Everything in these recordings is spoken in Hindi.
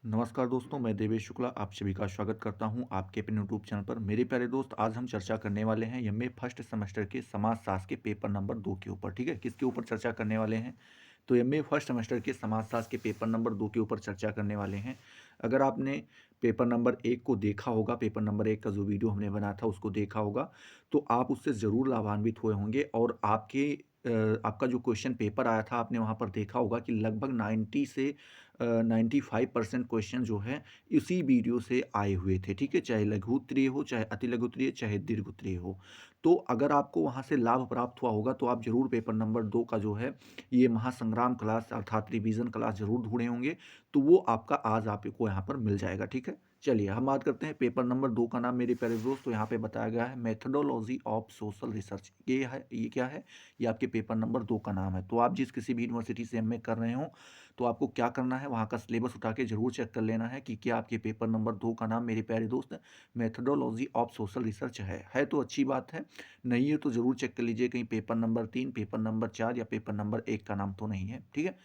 नमस्कार दोस्तों, मैं देवेश शुक्ला आप सभी का स्वागत करता हूं आपके अपने यूट्यूब चैनल पर। मेरे प्यारे दोस्त, आज हम चर्चा करने वाले हैं एमए फर्स्ट सेमेस्टर के समाजशास्त्र के पेपर नंबर 2 के ऊपर। ठीक है, किसके ऊपर चर्चा करने वाले हैं? तो एमए फर्स्ट सेमेस्टर के समाजशास्त्र के पेपर नंबर 2 के ऊपर चर्चा करने वाले हैं। अगर आपने पेपर नंबर 1 को देखा होगा, पेपर नंबर 1 का जो वीडियो हमने बनाया था उसको देखा होगा, तो आप उससे ज़रूर लाभान्वित हुए होंगे। और आपका जो क्वेश्चन पेपर आया था, आपने वहाँ पर देखा होगा कि लगभग 90 से 95% क्वेश्चन जो है इसी वीडियो से आए हुए थे। ठीक है, चाहे लघु उत्तरीय हो, चाहे अति लघु उत्तरीय, चाहे दीर्घ उत्तरीय हो। तो अगर आपको वहाँ से लाभ प्राप्त हुआ होगा तो आप जरूर पेपर नंबर 2 का जो है ये महासंग्राम क्लास अर्थात रिवीजन क्लास जरूर ढूंढे होंगे। तो वो आपका आज आपको यहाँ पर मिल जाएगा। ठीक है, चलिए हम बात करते हैं पेपर नंबर 2 का नाम। मेरे प्यारे दोस्तों, यहाँ पे बताया गया है मेथडोलॉजी ऑफ सोशल रिसर्च। ये क्या है? ये आपके पेपर नंबर 2 का नाम है। तो आप जिस किसी भी यूनिवर्सिटी से एमए कर रहे हो तो आपको क्या करना है, वहाँ का सिलेबस उठा के जरूर चेक कर लेना है कि क्या आपके पेपर नंबर 2 का नाम मेरे प्यारे दोस्त मेथडोलॉजी ऑफ सोशल रिसर्च है तो अच्छी बात है। नहीं है तो जरूर चेक कर लीजिए कहीं पेपर नंबर 3, पेपर नंबर 4 या पेपर नंबर 1 का नाम तो नहीं है। ठीक है,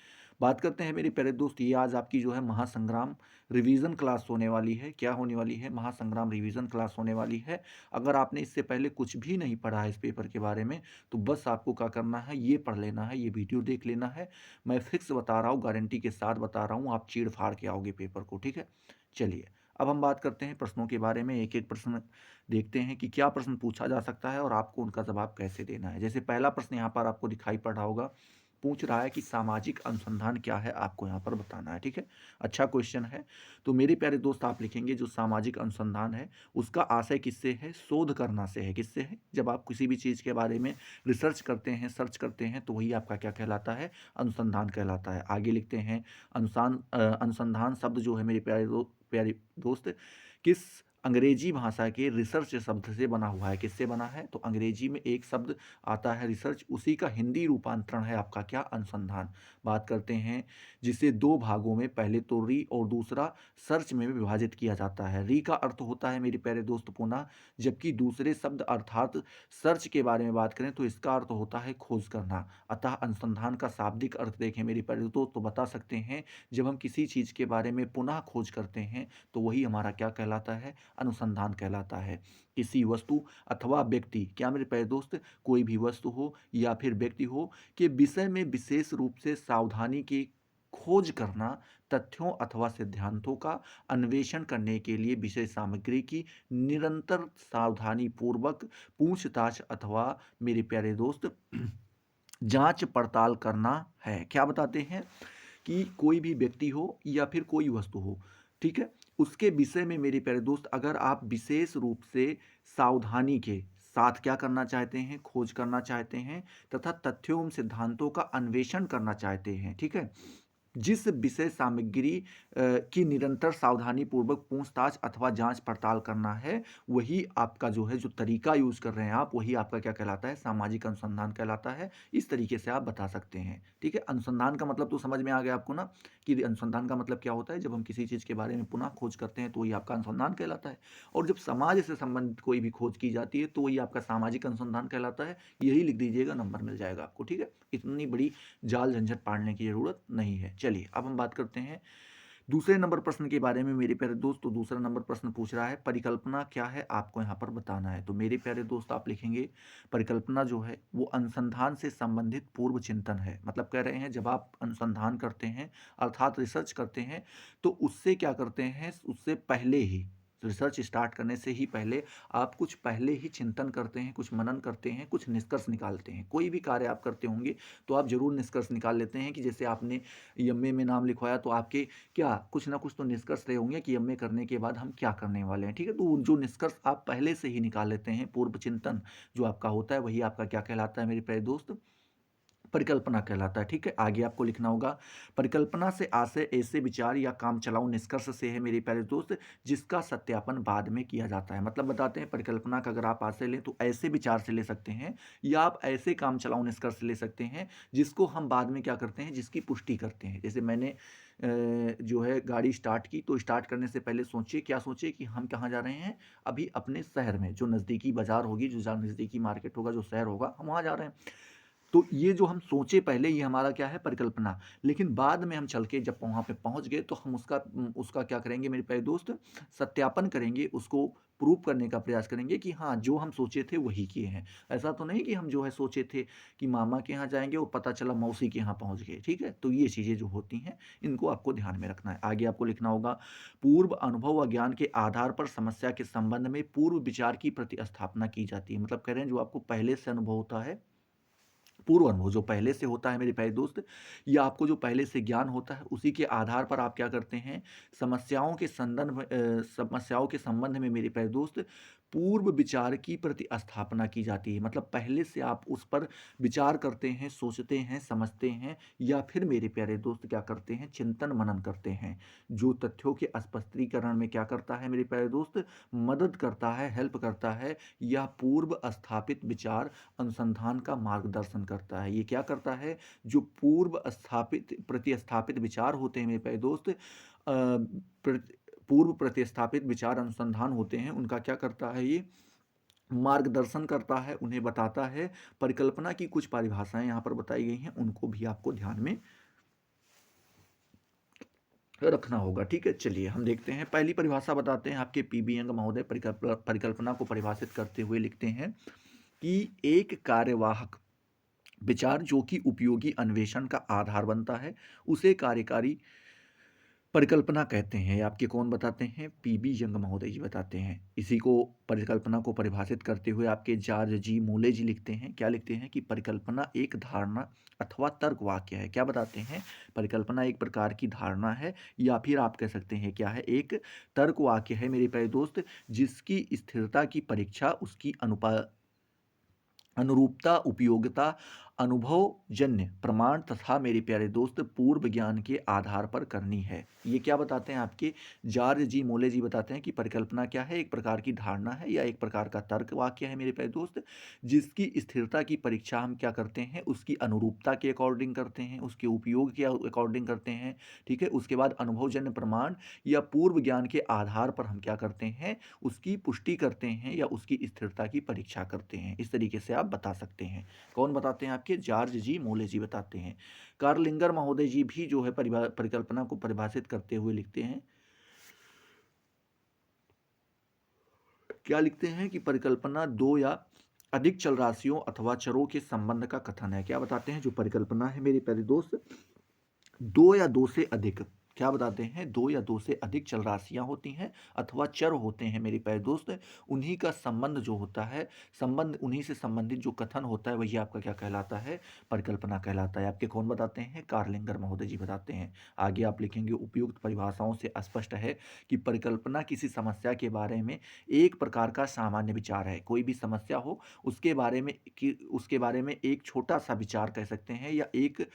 बात करते हैं मेरे प्यारे दोस्त। ये आज आपकी जो है महासंग्राम रिवीजन क्लास होने वाली है। क्या होने वाली है? महासंग्राम रिवीजन क्लास होने वाली है। अगर आपने इससे पहले कुछ भी नहीं पढ़ा है इस पेपर के बारे में तो बस आपको क्या करना है, ये पढ़ लेना है, ये वीडियो देख लेना है। मैं फिक्स बता रहा हूँ, गारंटी के साथ बता रहा हूँ, आप चीड़ फाड़ के आओगे पेपर को। ठीक है, चलिए अब हम बात करते हैं प्रश्नों के बारे में। एक एक प्रश्न देखते हैं कि क्या प्रश्न पूछा जा सकता है और आपको उनका जवाब कैसे देना है। जैसे पहला प्रश्न यहाँ पर आपको दिखाई पड़ रहा होगा, पूछ रहा है कि सामाजिक अनुसंधान क्या है, आपको यहाँ पर बताना है। ठीक है, अच्छा क्वेश्चन है। तो मेरे प्यारे दोस्त, आप लिखेंगे जो सामाजिक अनुसंधान है उसका आशय किससे है? शोध करना से है। किससे है? जब आप किसी भी चीज़ के बारे में रिसर्च करते हैं, सर्च करते हैं, तो वही आपका क्या कहलाता है? अनुसंधान कहलाता है। आगे लिखते हैं अनुसंधान शब्द जो है मेरे प्यारे दोस्त किस अंग्रेजी भाषा के रिसर्च शब्द से बना हुआ है? किससे बना है? तो अंग्रेजी में एक शब्द आता है रिसर्च, उसी का हिंदी रूपांतरण है आपका क्या? अनुसंधान। बात करते हैं जिसे दो भागों में, पहले तो री और दूसरा सर्च में विभाजित किया जाता है। री का अर्थ होता है मेरे प्यारे दोस्त पुनः, जबकि दूसरे शब्द अर्थात सर्च के बारे में बात करें तो इसका अर्थ होता है खोज करना। अतः अनुसंधान का शाब्दिक अर्थ देखें मेरे प्यारे दोस्त तो बता सकते हैं, जब हम किसी चीज़ के बारे में पुनः खोज करते हैं तो वही हमारा क्या कहलाता है? अनुसंधान कहलाता है। किसी वस्तु अथवा व्यक्ति, क्या मेरे प्यारे दोस्त, कोई भी वस्तु हो या फिर व्यक्ति हो के विषय में विशेष रूप से सावधानी की खोज करना, तथ्यों अथवा सिद्धांतों का अन्वेषण करने के लिए विषय सामग्री की निरंतर सावधानी पूर्वक पूछताछ अथवा मेरे प्यारे दोस्त जांच पड़ताल करना है। क्या बताते हैं कि कोई भी व्यक्ति हो या फिर कोई वस्तु हो, ठीक है, उसके विषय में मेरे प्यारे दोस्त अगर आप विशेष रूप से सावधानी के साथ क्या करना चाहते हैं? खोज करना चाहते हैं तथा तथ्यों एवं सिद्धांतों का अन्वेषण करना चाहते हैं। ठीक है, जिस विषय सामग्री की निरंतर सावधानी पूर्वक पूछताछ अथवा जांच पड़ताल करना है, वही आपका जो है, जो तरीका यूज कर रहे हैं आप, वही आपका क्या कहलाता है? सामाजिक अनुसंधान कहलाता है। इस तरीके से आप बता सकते हैं। ठीक है, अनुसंधान का मतलब तो समझ में आ गया आपको ना, कि अनुसंधान का मतलब क्या होता है? जब हम किसी चीज के बारे में पुनः खोज करते हैं तो वही आपका अनुसंधान कहलाता है। और जब समाज से संबंधित कोई भी खोज की जाती है तो वही आपका सामाजिक अनुसंधान कहलाता है। यही लिख दीजिएगा, नंबर मिल जाएगा आपको। ठीक है, इतनी बड़ी जाल झंझट पाड़ने की जरूरत नहीं है। चलिए अब हम बात करते हैं दूसरे नंबर प्रश्न के बारे में मेरे प्यारे दोस्त। तो दूसरा नंबर प्रश्न पूछ रहा है परिकल्पना क्या है, आपको यहाँ पर बताना है। तो मेरे प्यारे दोस्त आप लिखेंगे परिकल्पना जो है वो अनुसंधान से संबंधित पूर्व चिंतन है। मतलब कह रहे हैं जब आप अनुसंधान करते हैं अर्थात रिसर्च करते हैं तो उससे क्या करते हैं, उससे पहले ही, रिसर्च स्टार्ट करने से ही पहले आप कुछ पहले ही चिंतन करते हैं, कुछ मनन करते हैं, कुछ निष्कर्ष निकालते हैं। कोई भी कार्य आप करते होंगे तो आप जरूर निष्कर्ष निकाल लेते हैं कि जैसे आपने एमए में नाम लिखवाया तो आपके क्या कुछ ना कुछ तो निष्कर्ष रहे होंगे कि एमए करने के बाद हम क्या करने वाले हैं। ठीक है, तो जो निष्कर्ष आप पहले से ही निकाल लेते हैं, पूर्व चिंतन जो आपका होता है, वही आपका क्या कहलाता है मेरे प्यारे दोस्त? परिकल्पना कहलाता है। ठीक है, आगे आपको लिखना होगा परिकल्पना से आशय ऐसे विचार या काम चलाऊ निष्कर्ष से है मेरे प्यारे दोस्त जिसका सत्यापन बाद में किया जाता है। मतलब बताते हैं परिकल्पना का अगर आप आशय लें तो ऐसे विचार से ले सकते हैं या आप ऐसे काम चलाऊ निष्कर्ष ले सकते हैं जिसको हम बाद में क्या करते हैं, जिसकी पुष्टि करते हैं। जैसे मैंने जो है गाड़ी स्टार्ट की तो स्टार्ट करने से पहले सोचिए, क्या सोचिए कि हम कहाँ जा रहे हैं? अभी अपने शहर में, जो नज़दीकी बाजार होगी, जो नज़दीकी मार्केट होगा, जो शहर होगा, हम वहाँ जा रहे हैं। तो ये जो हम सोचे पहले, ये हमारा क्या है, परिकल्पना। लेकिन बाद में हम चल के जब वहाँ पे पहुँच गए तो हम उसका क्या करेंगे मेरे प्यारे दोस्त, सत्यापन करेंगे, उसको प्रूव करने का प्रयास करेंगे कि हाँ, जो हम सोचे थे वही किए हैं। ऐसा तो नहीं कि हम जो है सोचे थे कि मामा के यहाँ जाएँगे और पता चला मौसी के यहाँ पहुँच गए, ठीक है? तो ये चीज़ें जो होती हैं, इनको आपको ध्यान में रखना है। आगे आपको लिखना होगा, पूर्व अनुभव व ज्ञान के आधार पर समस्या के संबंध में पूर्व विचार की प्रतिस्थापना की जाती है। मतलब कह रहे हैं जो आपको पहले से अनुभव होता है, पूर्व अनुभव जो पहले से होता है मेरे प्यारे दोस्त, या आपको जो पहले से ज्ञान होता है, उसी के आधार पर आप क्या करते हैं, समस्याओं के संबंध में मेरे प्यारे दोस्त पूर्व विचार की प्रतिस्थापना की जाती है। मतलब पहले से आप उस पर विचार करते हैं, सोचते हैं, समझते हैं, या फिर मेरे प्यारे दोस्त क्या करते हैं, चिंतन मनन करते हैं, जो तथ्यों के स्पष्टीकरण में क्या करता है मेरे प्यारे दोस्त, मदद करता है, हेल्प करता है, या पूर्व स्थापित विचार अनुसंधान का मार्गदर्शन करता है। ये क्या करता है, जो पूर्व स्थापित प्रतिस्थापित विचार होते हैं मेरे प्यारे दोस्त, पूर्व प्रतिस्थापित विचार अनुसंधान होते हैं, उनका क्या करता है, ये मार्गदर्शन करता है, उन्हें बताता है। परिकल्पना की कुछ परिभाषाएं यहाँ पर बताई गई हैं, उनको भी आपको ध्यान में रखना होगा, ठीक है। चलिए हम देखते हैं, पहली परिभाषा बताते हैं आपके पीबी यंग महोदय परिकल्पना को परिभाषित करते हुए लिखते हैं कि एक कार्यवाहक विचार जो कि उपयोगी अन्वेषण का आधार बनता है, उसे कार्यकारी परिकल्पना कहते हैं। आपके कौन बताते हैं, पीबी यंग महोदय जी बताते हैं। इसी को परिकल्पना को परिभाषित करते हुए आपके जॉर्ज जी मोले जी लिखते हैं, क्या लिखते हैं कि परिकल्पना एक धारणा अथवा तर्क वाक्य है। क्या बताते हैं, परिकल्पना एक प्रकार की धारणा है, या फिर आप कह सकते हैं क्या है, एक तर्क वाक्य है मेरे प्यारे दोस्त, जिसकी स्थिरता की परीक्षा उसकी अनुरूपता, उपयोगिता, अनुभवजन्य प्रमाण तथा मेरे प्यारे दोस्त पूर्व ज्ञान के आधार पर करनी है। ये क्या बताते हैं, आपके जॉर्ज जी मोले जी बताते हैं कि परिकल्पना क्या है, एक प्रकार की धारणा है या एक प्रकार का तर्क वाक्य है मेरे प्यारे दोस्त, जिसकी स्थिरता की परीक्षा हम क्या करते हैं, उसकी अनुरूपता के अकॉर्डिंग करते हैं, उसके उपयोग के अकॉर्डिंग करते हैं, ठीक है। उसके बाद अनुभवजन्य प्रमाण या पूर्व ज्ञान के आधार पर हम क्या करते हैं, उसकी पुष्टि करते हैं या उसकी स्थिरता की परीक्षा करते हैं। इस तरीके से आप बता सकते हैं। कौन बताते हैं, आपके जॉर्ज जी मोले जी बताते हैं। कार्ल लिंगर महोदय जी भी जो है परिकल्पना को परिभाषित करते हुए लिखते हैं, क्या लिखते हैं कि परिकल्पना दो या अधिक चल राशियों अथवा चरों के संबंध का कथन है। क्या बताते हैं, जो परिकल्पना है मेरे प्यारे दोस्त, दो या दो से अधिक, क्या बताते हैं, दो या दो से अधिक चल राशियां होती हैं अथवा चर होते हैं मेरे प्यारे दोस्त, उन्हीं का संबंध जो होता है, संबंध उन्हीं से संबंधित जो कथन होता है, वही आपका क्या कहलाता है, परिकल्पना कहलाता है। आपके कौन बताते हैं, कार्लिंगर महोदय जी बताते हैं। आगे आप लिखेंगे, उपयुक्त परिभाषाओं से स्पष्ट है कि परिकल्पना किसी समस्या के बारे में एक प्रकार का सामान्य विचार है। कोई भी समस्या हो, उसके बारे में एक छोटा सा विचार कह सकते हैं, या एक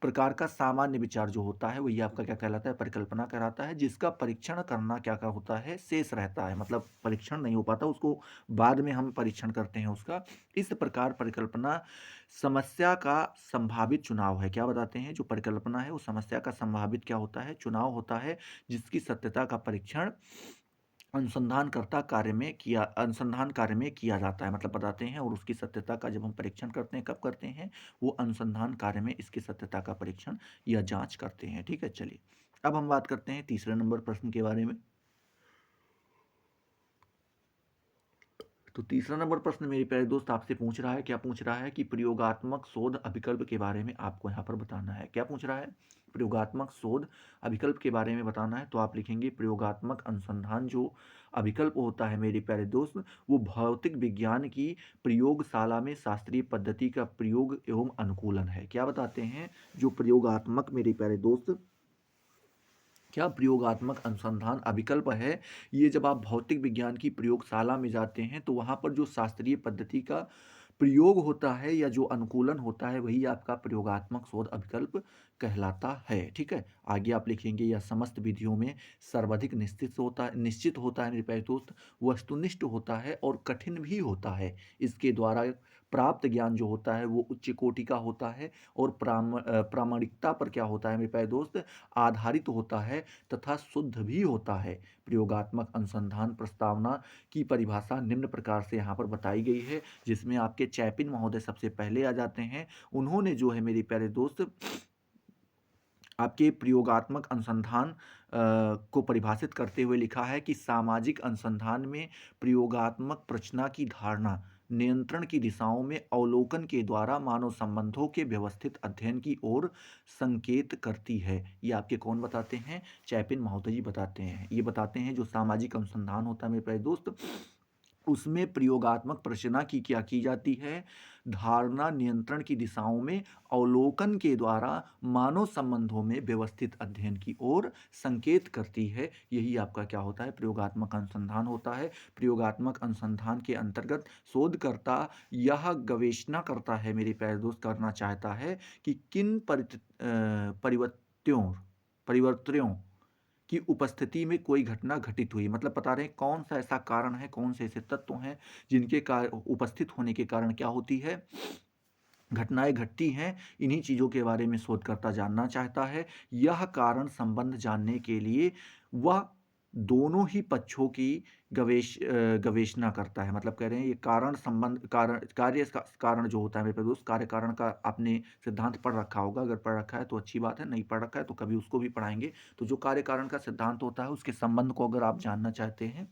प्रकार का सामान्य विचार जो होता है, वही आपका क्या कहलाता है, परिकल्पना कहलाता है, जिसका परीक्षण करना क्या क्या होता है, शेष रहता है। मतलब परीक्षण नहीं हो पाता, उसको बाद में हम परीक्षण करते हैं उसका। इस प्रकार परिकल्पना समस्या का संभावित चुनाव है। क्या बताते हैं, जो परिकल्पना है वो समस्या का संभावित क्या होता है, चुनाव होता है, जिसकी सत्यता का परीक्षण अनुसंधान कार्य में किया जाता है। मतलब बताते हैं, और उसकी सत्यता का जब हम परीक्षण करते हैं, कब करते हैं, वो अनुसंधान कार्य में इसकी सत्यता का परीक्षण या जांच करते हैं, ठीक है। चलिए अब हम बात करते हैं तीसरे नंबर प्रश्न के बारे में। तो तीसरा नंबर प्रश्न मेरे प्यारे दोस्त आपसे पूछ रहा है, क्या पूछ रहा है कि प्रयोगात्मक शोध अभिकल्प के बारे में आपको यहाँ पर बताना है। क्या पूछ रहा है, प्रयोगात्मक शोध अभिकल्प के बारे में बताना है। तो आप लिखेंगे, प्रयोगात्मक अनुसंधान जो अभिकल्प होता है मेरे प्यारे दोस्त, वो भौतिक विज्ञान की प्रयोगशाला में शास्त्रीय पद्धति का प्रयोग एवं अनुकूलन है। क्या बताते हैं, जो प्रयोगात्मक मेरे प्यारे दोस्त, क्या प्रयोगात्मक अनुसंधान अभिकल्प है, ये जब आप भौतिक विज्ञान की प्रयोगशाला में जाते हैं तो वहाँ पर जो शास्त्रीय पद्धति का प्रयोग होता है या जो अनुकूलन होता है, वही आपका प्रयोगात्मक शोध अभिकल्प कहलाता है, ठीक है। आगे आप लिखेंगे, यह समस्त विधियों में सर्वाधिक निश्चित होता है मेरे प्यारे दोस्त, वस्तुनिष्ठ होता है और कठिन भी होता है। इसके द्वारा प्राप्त ज्ञान जो होता है वो उच्च कोटि का होता है और प्रामाणिकता पर क्या होता है मेरे प्यारे दोस्त, आधारित होता है तथा शुद्ध भी होता है। प्रयोगात्मक अनुसंधान प्रस्तावना की परिभाषा निम्न प्रकार से यहाँ पर बताई गई है, जिसमें आपके चैपिन महोदय सबसे पहले आ जाते हैं। उन्होंने जो है मेरे प्यारे दोस्त आपके प्रयोगात्मक अनुसंधान को परिभाषित करते हुए लिखा है कि सामाजिक अनुसंधान में प्रयोगात्मक प्रचना की धारणा नियंत्रण की दिशाओं में अवलोकन के द्वारा मानव संबंधों के व्यवस्थित अध्ययन की ओर संकेत करती है। ये आपके कौन बताते हैं? चैपिन महोदय जी बताते हैं। ये बताते हैं जो सामाजिक अनुसंधान होता है मेरे प्यारे दोस्त, उसमें प्रयोगात्मक प्रचना की क्या की जाती है? धारणा नियंत्रण की दिशाओं में अवलोकन के द्वारा मानव संबंधों में व्यवस्थित अध्ययन की ओर संकेत करती है। यही आपका क्या होता है? प्रयोगात्मक अनुसंधान होता है। प्रयोगात्मक अनुसंधान के अंतर्गत शोधकर्ता यह गवेषणा करता है मेरे प्यारे दोस्त, करना चाहता है कि किन परिवर्तनों की उपस्थिति में कोई घटना घटित हुई। मतलब बता रहे हैं कौन सा ऐसा कारण है, कौन से ऐसे तत्व हैं जिनके उपस्थित होने के कारण क्या होती है, घटनाएं घटती हैं। इन्हीं चीज़ों के बारे में शोधकर्ता जानना चाहता है। यह कारण संबंध जानने के लिए वह दोनों ही पक्षों की गवेषणा करता है। मतलब कह रहे हैं ये कारण संबंध कारण जो होता है मेरे पास दोस्त, कार्य कारण का आपने सिद्धांत पढ़ रखा होगा। अगर पढ़ रखा है तो अच्छी बात है, नहीं पढ़ रखा है तो कभी उसको भी पढ़ाएंगे। तो जो कार्य कारण का सिद्धांत होता है उसके संबंध को अगर आप जानना चाहते हैं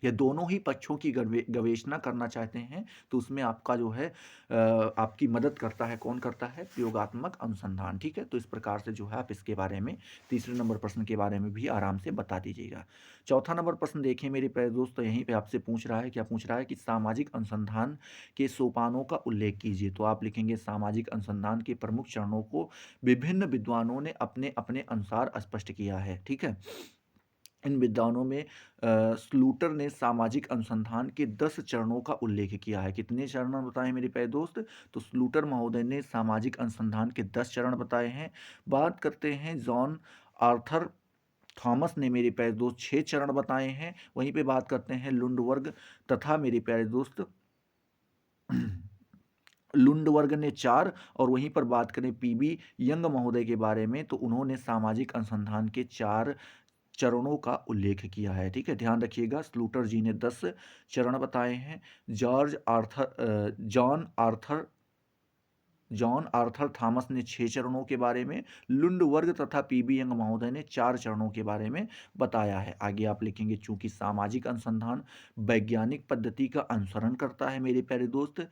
या दोनों ही पक्षों की गवेषणा करना चाहते हैं तो उसमें आपका जो है आपकी मदद करता है। कौन करता है? प्रयोगात्मक अनुसंधान। ठीक है, तो इस प्रकार से जो है आप इसके बारे में तीसरे नंबर प्रश्न के बारे में भी आराम से बता दीजिएगा। चौथा नंबर प्रश्न देखिए मेरे प्यारे दोस्त, यहीं पे आपसे पूछ रहा है, क्या पूछ रहा है कि सामाजिक अनुसंधान के सोपानों का उल्लेख कीजिए। तो आप लिखेंगे सामाजिक अनुसंधान के प्रमुख चरणों को विभिन्न विद्वानों ने अपने अपने अनुसार स्पष्ट किया है। ठीक है, इन विद्वानों में स्लूटर ने सामाजिक अनुसंधान के 10 चरणों का उल्लेख किया है। कितने चरण बताए मेरे प्यारे दोस्त? तो स्लूटर महोदय ने सामाजिक अनुसंधान के 10 चरण बताए हैं। बात करते हैं जॉन आर्थर थॉमस ने मेरे प्यारे दोस्त 6 चरण बताए हैं। वहीं पे बात करते हैं लुंडवर्ग तथा मेरे प्यारे दोस्त लुंडवर्ग ने 4। और वहीं पर बात करें पीबी यंग महोदय के बारे में तो उन्होंने सामाजिक अनुसंधान के 4 चरणों का उल्लेख किया है। ठीक है, ध्यान रखिएगा, स्लूटर जी ने 10 चरण बताए हैं। जॉन आर्थर थॉमस ने 6 चरणों के बारे में, लुंडवर्ग तथा पीबी यंग महोदय ने 4 चरणों के बारे में बताया है। आगे आप लिखेंगे चूंकि सामाजिक अनुसंधान वैज्ञानिक पद्धति का अनुसरण करता है मेरे प्यारे दोस्त,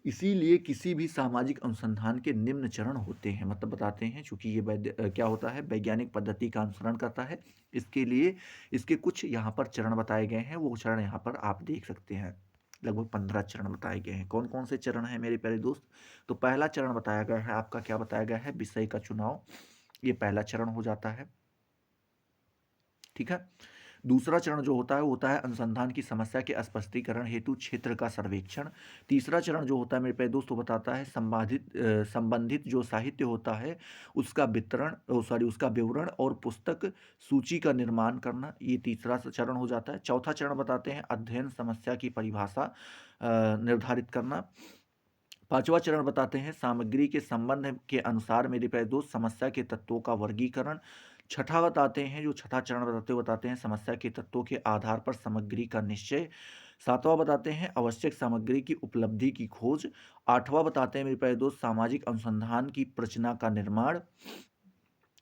इसीलिए किसी भी सामाजिक अनुसंधान के निम्न चरण होते हैं। मतलब बताते हैं चूंकि ये क्या होता है, वैज्ञानिक पद्धति का अनुसरण करता है, इसके लिए इसके कुछ यहाँ पर चरण बताए गए हैं। वो चरण यहाँ पर आप देख सकते हैं, लगभग 15 चरण बताए गए हैं। कौन कौन से चरण हैं मेरे प्यारे दोस्त? तो पहला चरण बताया गया है आपका, क्या बताया गया है? विषय का चुनाव। ये पहला चरण हो जाता है। ठीक है, दूसरा चरण जो होता है वो होता है अनुसंधान की समस्या के स्पष्टीकरण हेतु क्षेत्र का सर्वेक्षण। तीसरा चरण जो होता है मेरे प्यारे दोस्तों बताता है संबंधित जो साहित्य होता है उसका उसका विवरण और पुस्तक सूची का निर्माण करना। ये तीसरा चरण हो जाता है। चौथा चरण बताते हैं अध्ययन समस्या की परिभाषा निर्धारित करना। पांचवा चरण बताते हैं सामग्री के संबंध के अनुसार मेरे प्यारे दोस्त समस्या के तत्वों का वर्गीकरण। छठा बताते हैं, जो छठा चरण बताते हैं समस्या के तत्वों के आधार पर सामग्री का निश्चय। सातवां बताते हैं आवश्यक सामग्री की उपलब्धि की खोज। आठवां बताते हैं मेरे प्यारे दोस्त सामाजिक अनुसंधान की प्रचना का निर्माण।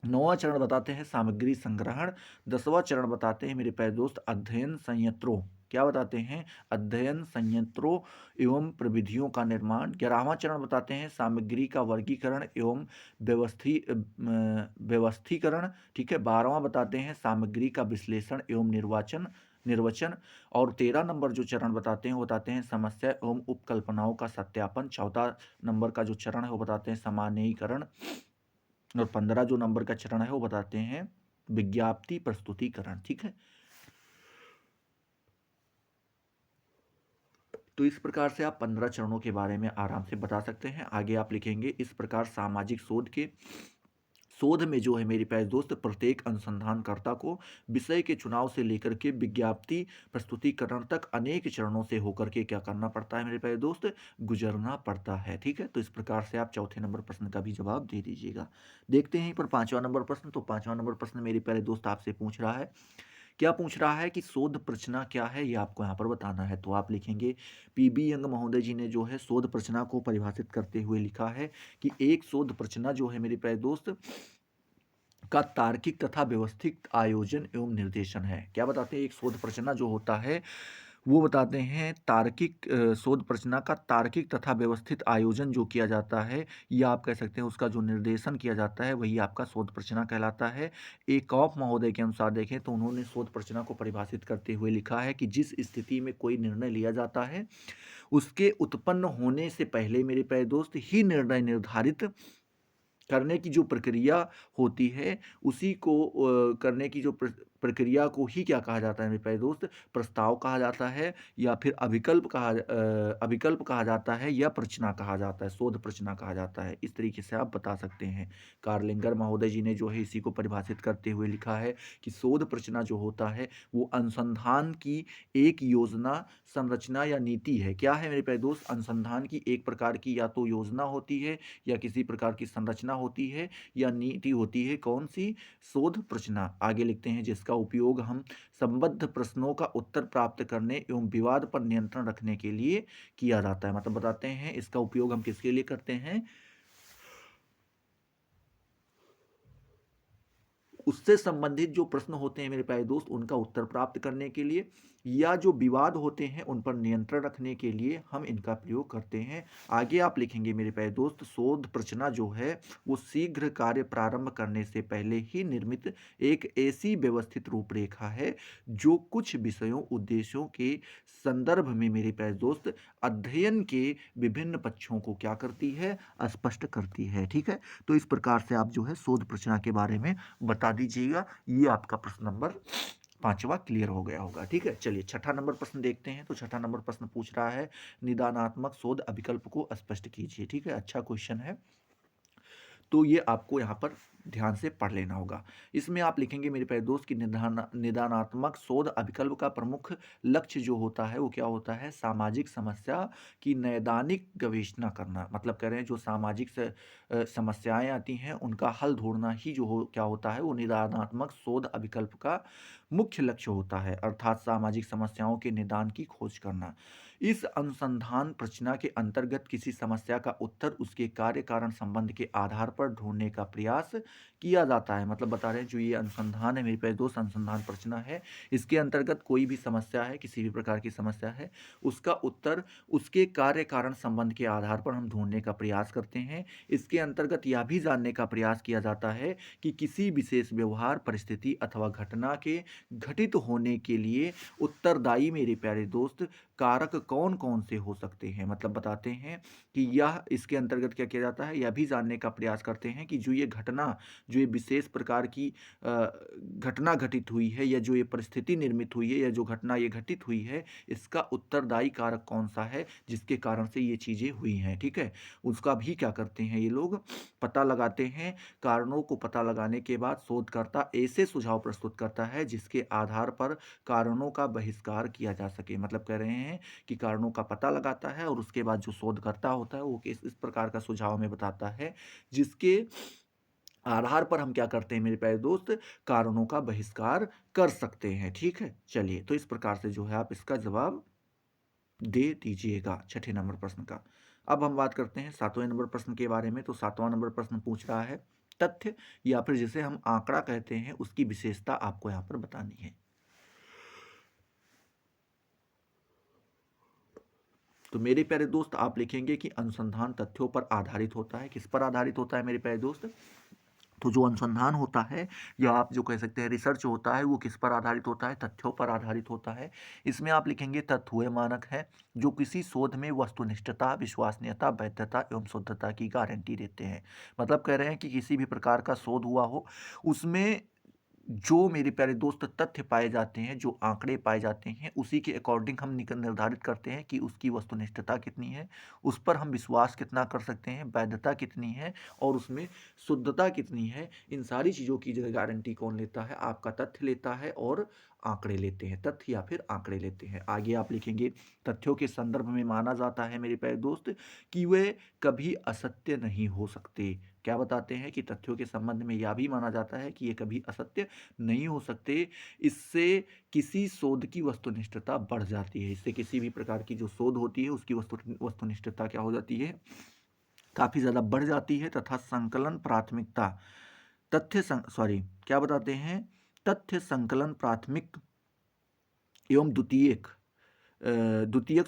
नौवां चरण बताते हैं सामग्री संग्रहण। 10वां चरण बताते हैं मेरे प्यारे दोस्त अध्ययन संयंत्रों। क्या बताते हैं? अध्ययन संयंत्रों एवं प्रविधियों का निर्माण। 11वां चरण बताते हैं सामग्री का वर्गीकरण एवं व्यवस्थीकरण। ठीक है, 12वां बताते हैं सामग्री का विश्लेषण एवं निर्वचन। और 13 नंबर जो चरण बताते हैं वो बताते हैं समस्या एवं उपकल्पनाओं का सत्यापन। 14 नंबर का जो चरण है वो बताते हैं सामान्यीकरण। और 15 जो नंबर का चरण है वो बताते हैं विज्ञप्ति प्रस्तुतिकरण। ठीक है, तो इस प्रकार से आप 15 चरणों के बारे में आराम से बता सकते हैं। आगे आप लिखेंगे इस प्रकार शोध में जो है मेरे प्यारे दोस्त प्रत्येक अनुसंधानकर्ता को विषय के चुनाव से लेकर के विज्ञप्ति प्रस्तुतिकरण तक अनेक चरणों से होकर के क्या करना पड़ता है मेरे प्यारे दोस्त, गुजरना पड़ता है। ठीक है, तो इस प्रकार से आप चौथे नंबर प्रश्न का भी जवाब दे दीजिएगा। देखते हैं पर पांचवा नंबर प्रश्न। तो पांचवा नंबर प्रश्न मेरे प्यारे दोस्त आपसे पूछ रहा है, क्या पूछ रहा है कि शोध प्रचना क्या है, ये आपको यहाँ पर बताना है। तो आप लिखेंगे, पीबी यंग महोदय जी ने जो है शोध प्रचना को परिभाषित करते हुए लिखा है कि एक शोध प्रचना जो है मेरे प्यारे दोस्त का तार्किक तथा व्यवस्थित आयोजन एवं निर्देशन है। क्या बताते हैं, एक शोध प्रचना जो होता है वो बताते हैं तार्किक शोध प्रचना का तार्किक तथा व्यवस्थित आयोजन जो किया जाता है, या आप कह सकते हैं उसका जो निर्देशन किया जाता है वही आपका शोध प्रचना कहलाता है। एकॉफ महोदय के अनुसार देखें तो उन्होंने शोध प्रचना को परिभाषित करते हुए लिखा है कि जिस स्थिति में कोई निर्णय लिया जाता है उसके उत्पन्न होने से पहले मेरे प्यारे दोस्त ही निर्णय निर्धारित करने की जो प्रक्रिया होती है उसी को करने की जो प्रक्रिया को ही क्या कहा जाता है मेरे प्यारे दोस्त, प्रस्ताव कहा जाता है, या फिर अभिकल्प कहा जाता है, या प्रचना कहा जाता है, शोध प्रचना कहा जाता है। इस तरीके से आप बता सकते हैं। कार्लिंगर महोदय जी ने जो है इसी को परिभाषित करते हुए लिखा है कि शोध प्रचना जो होता है वो अनुसंधान की एक योजना, संरचना या नीति है। क्या है मेरे प्यारे दोस्त, अनुसंधान की एक प्रकार की या तो योजना होती है या किसी प्रकार की संरचना होती है या नीति होती है। कौन सी, शोध प्रचना। आगे लिखते हैं, जिसका उपयोग हम संबद्ध प्रश्नों का उत्तर प्राप्त करने एवं विवाद पर नियंत्रण रखने के लिए किया जाता है। मतलब बताते हैं इसका उपयोग हम किसके लिए करते हैं, उससे संबंधित जो प्रश्न होते हैं मेरे प्यारे दोस्त उनका उत्तर प्राप्त करने के लिए, या जो विवाद होते हैं उन पर नियंत्रण रखने के लिए हम इनका प्रयोग करते हैं। आगे आप लिखेंगे मेरे प्यारे दोस्त, शोध प्रचना जो है वो शीघ्र कार्य प्रारंभ करने से पहले ही निर्मित एक ऐसी व्यवस्थित रूपरेखा है जो कुछ विषयों उद्देश्यों के संदर्भ में मेरे प्यारे दोस्त अध्ययन के विभिन्न पक्षों को क्या करती है, स्पष्ट करती है। ठीक है, तो इस प्रकार से आप जो है शोध प्रचना के बारे में बता दीजिएगा। ये आपका प्रश्न नंबर पांचवा क्लियर हो गया होगा। ठीक है, चलिए छठा नंबर प्रश्न देखते हैं। तो छठा नंबर प्रश्न पूछ रहा है, निदानात्मक शोध अभिकल्प को स्पष्ट कीजिए। ठीक है, अच्छा क्वेश्चन है, तो ये आपको यहाँ पर ध्यान से पढ़ लेना होगा। इसमें आप लिखेंगे मेरे प्यारे दोस्त की निदानात्मक शोध अभिकल्प का प्रमुख लक्ष्य जो होता है वो क्या होता है, सामाजिक समस्या की नैदानिक गवेषणा करना। मतलब कह रहे हैं जो सामाजिक समस्याएं आती हैं उनका हल ढूंढना ही जो क्या होता है वो निदानात्मक शोध अभिकल्प का मुख्य लक्ष्य होता है, अर्थात सामाजिक समस्याओं के निदान की खोज करना। इस अनुसंधान प्रचना के अंतर्गत किसी समस्या का उत्तर उसके कार्य कारण संबंध के आधार पर ढूंढने का प्रयास किया जाता है। मतलब बता रहे हैं जो ये अनुसंधान है मेरे प्यारे दोस्त, अनुसंधान प्रचना है, इसके अंतर्गत कोई भी समस्या है, किसी भी प्रकार की समस्या है, उसका उत्तर उसके कार्य कारण संबंध के आधार पर हम ढूंढने का प्रयास करते हैं। इसके अंतर्गत यह भी जानने का प्रयास किया जाता है कि किसी विशेष व्यवहार, परिस्थिति अथवा घटना के घटित होने के लिए उत्तरदायी मेरे प्यारे दोस्त कारक कौन कौन से हो सकते हैं। मतलब बताते हैं कि यह इसके अंतर्गत क्या किया जाता है, यह भी जानने का प्रयास करते हैं कि जो ये घटना, जो ये विशेष प्रकार की घटना घटित हुई है, या जो ये परिस्थिति निर्मित हुई है, या जो घटना ये घटित हुई है, इसका उत्तरदायी कारक कौन सा है जिसके कारण से ये चीज़ें हुई हैं। ठीक है, उसका भी क्या करते हैं ये लोग, पता लगाते हैं। कारणों को पता लगाने के बाद शोधकर्ता ऐसे सुझाव प्रस्तुत करता है जिसके आधार पर कारणों का बहिष्कार किया जा सके। मतलब कह रहे हैं कि कारणों का पता लगाता है और उसके बाद जो शोधकर्ता होता है वो इस प्रकार का सुझाव हमें बताता है जिसके आधार पर हम क्या करते हैं मेरे प्यारे दोस्त, कारणों का बहिष्कार कर सकते हैं। ठीक है, चलिए तो इस प्रकार से जो है आप इसका जवाब दे दीजिएगा छठे नंबर प्रश्न का। अब हम बात करते हैं सातवें नंबर प्रश्न के बारे में। तो सातवां नंबर प्रश्न पूछ रहा है, तथ्य या फिर जिसे हम आंकड़ा कहते हैं उसकी विशेषता आपको यहाँ पर बतानी है। तो मेरे प्यारे दोस्त आप लिखेंगे कि अनुसंधान तथ्यों पर आधारित होता है। किस पर आधारित होता है मेरे प्यारे दोस्त, तो जो अनुसंधान होता है या आप जो कह सकते हैं रिसर्च होता है वो किस पर आधारित होता है, तथ्यों पर आधारित होता है। इसमें आप लिखेंगे तथ्य वे मानक है जो किसी शोध में वस्तुनिष्ठता, विश्वसनीयता, वैधता एवं शुद्धता की गारंटी देते हैं। मतलब कह रहे हैं कि किसी भी प्रकार का शोध हुआ हो उसमें जो मेरे प्यारे दोस्त तथ्य पाए जाते हैं, जो आंकड़े पाए जाते हैं, उसी के अकॉर्डिंग हम निर्धारित करते हैं कि उसकी वस्तुनिष्ठता कितनी है, उस पर हम विश्वास कितना कर सकते हैं, वैधता कितनी है और उसमें शुद्धता कितनी है। इन सारी चीज़ों की जो गारंटी कौन लेता है? आपका तथ्य लेता है और आंकड़े लेते हैं, तथ्य या फिर आंकड़े लेते हैं। आगे आप लिखेंगे, तथ्यों के संदर्भ में माना जाता है मेरे प्यारे दोस्त कि वे कभी असत्य नहीं हो सकते। क्या बताते हैं कि तथ्यों के संबंध में यह भी माना जाता है कि ये कभी असत्य नहीं हो सकते। इससे किसी शोध की वस्तुनिष्ठता बढ़ जाती है। इससे किसी भी प्रकार की जो शोध होती है उसकी वस्तुनिष्ठता क्या हो जाती है? काफ़ी ज़्यादा बढ़ जाती है तथा संकलन प्राथमिकता क्या बताते हैं? तथ्य संकलन प्राथमिक एवं द्वितीयक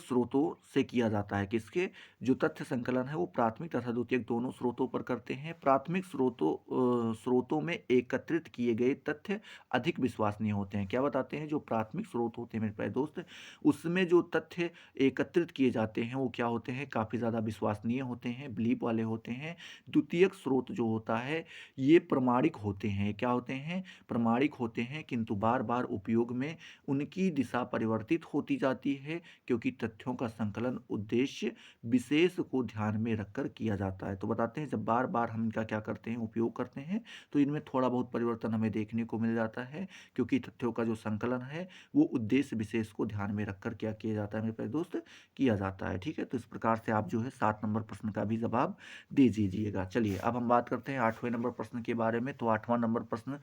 स्रोतों से किया जाता है। किसके? जो तथ्य संकलन है वो प्राथमिक तथा द्वितीयक दोनों स्रोतों पर करते हैं। प्राथमिक स्रोतों में एकत्रित किए गए तथ्य अधिक विश्वसनीय होते हैं। क्या बताते हैं? जो प्राथमिक स्रोत होते हैं मेरे प्यारे दोस्त, उसमें जो तथ्य एकत्रित किए जाते हैं वो क्या होते हैं? काफ़ी ज़्यादा विश्वसनीय होते हैं, बिलीव वाले होते हैं। द्वितीयक स्रोत जो होता है ये प्रमाणिक होते हैं। क्या होते हैं? प्रमाणिक होते हैं, किंतु बार बार उपयोग में उनकी दिशा परिवर्तित होती जाती है, क्योंकि तथ्यों का संकलन उद्देश्य विशेष को ध्यान में रखकर किया जाता है। तो बताते हैं, जब बार बार हम इनका क्या करते हैं? उपयोग करते हैं, तो इनमें थोड़ा बहुत परिवर्तन हमें देखने को मिल जाता है, क्योंकि तथ्यों का जो संकलन है वो उद्देश्य विशेष को ध्यान में रखकर क्या किया जाता है मेरे प्यारे दोस्त? किया जाता है। ठीक है, तो इस प्रकार से आप जो है 7 नंबर प्रश्न का भी जवाब दे दीजिएगा। चलिए अब हम बात करते हैं 8वें नंबर प्रश्न के बारे में। तो 8वां नंबर प्रश्न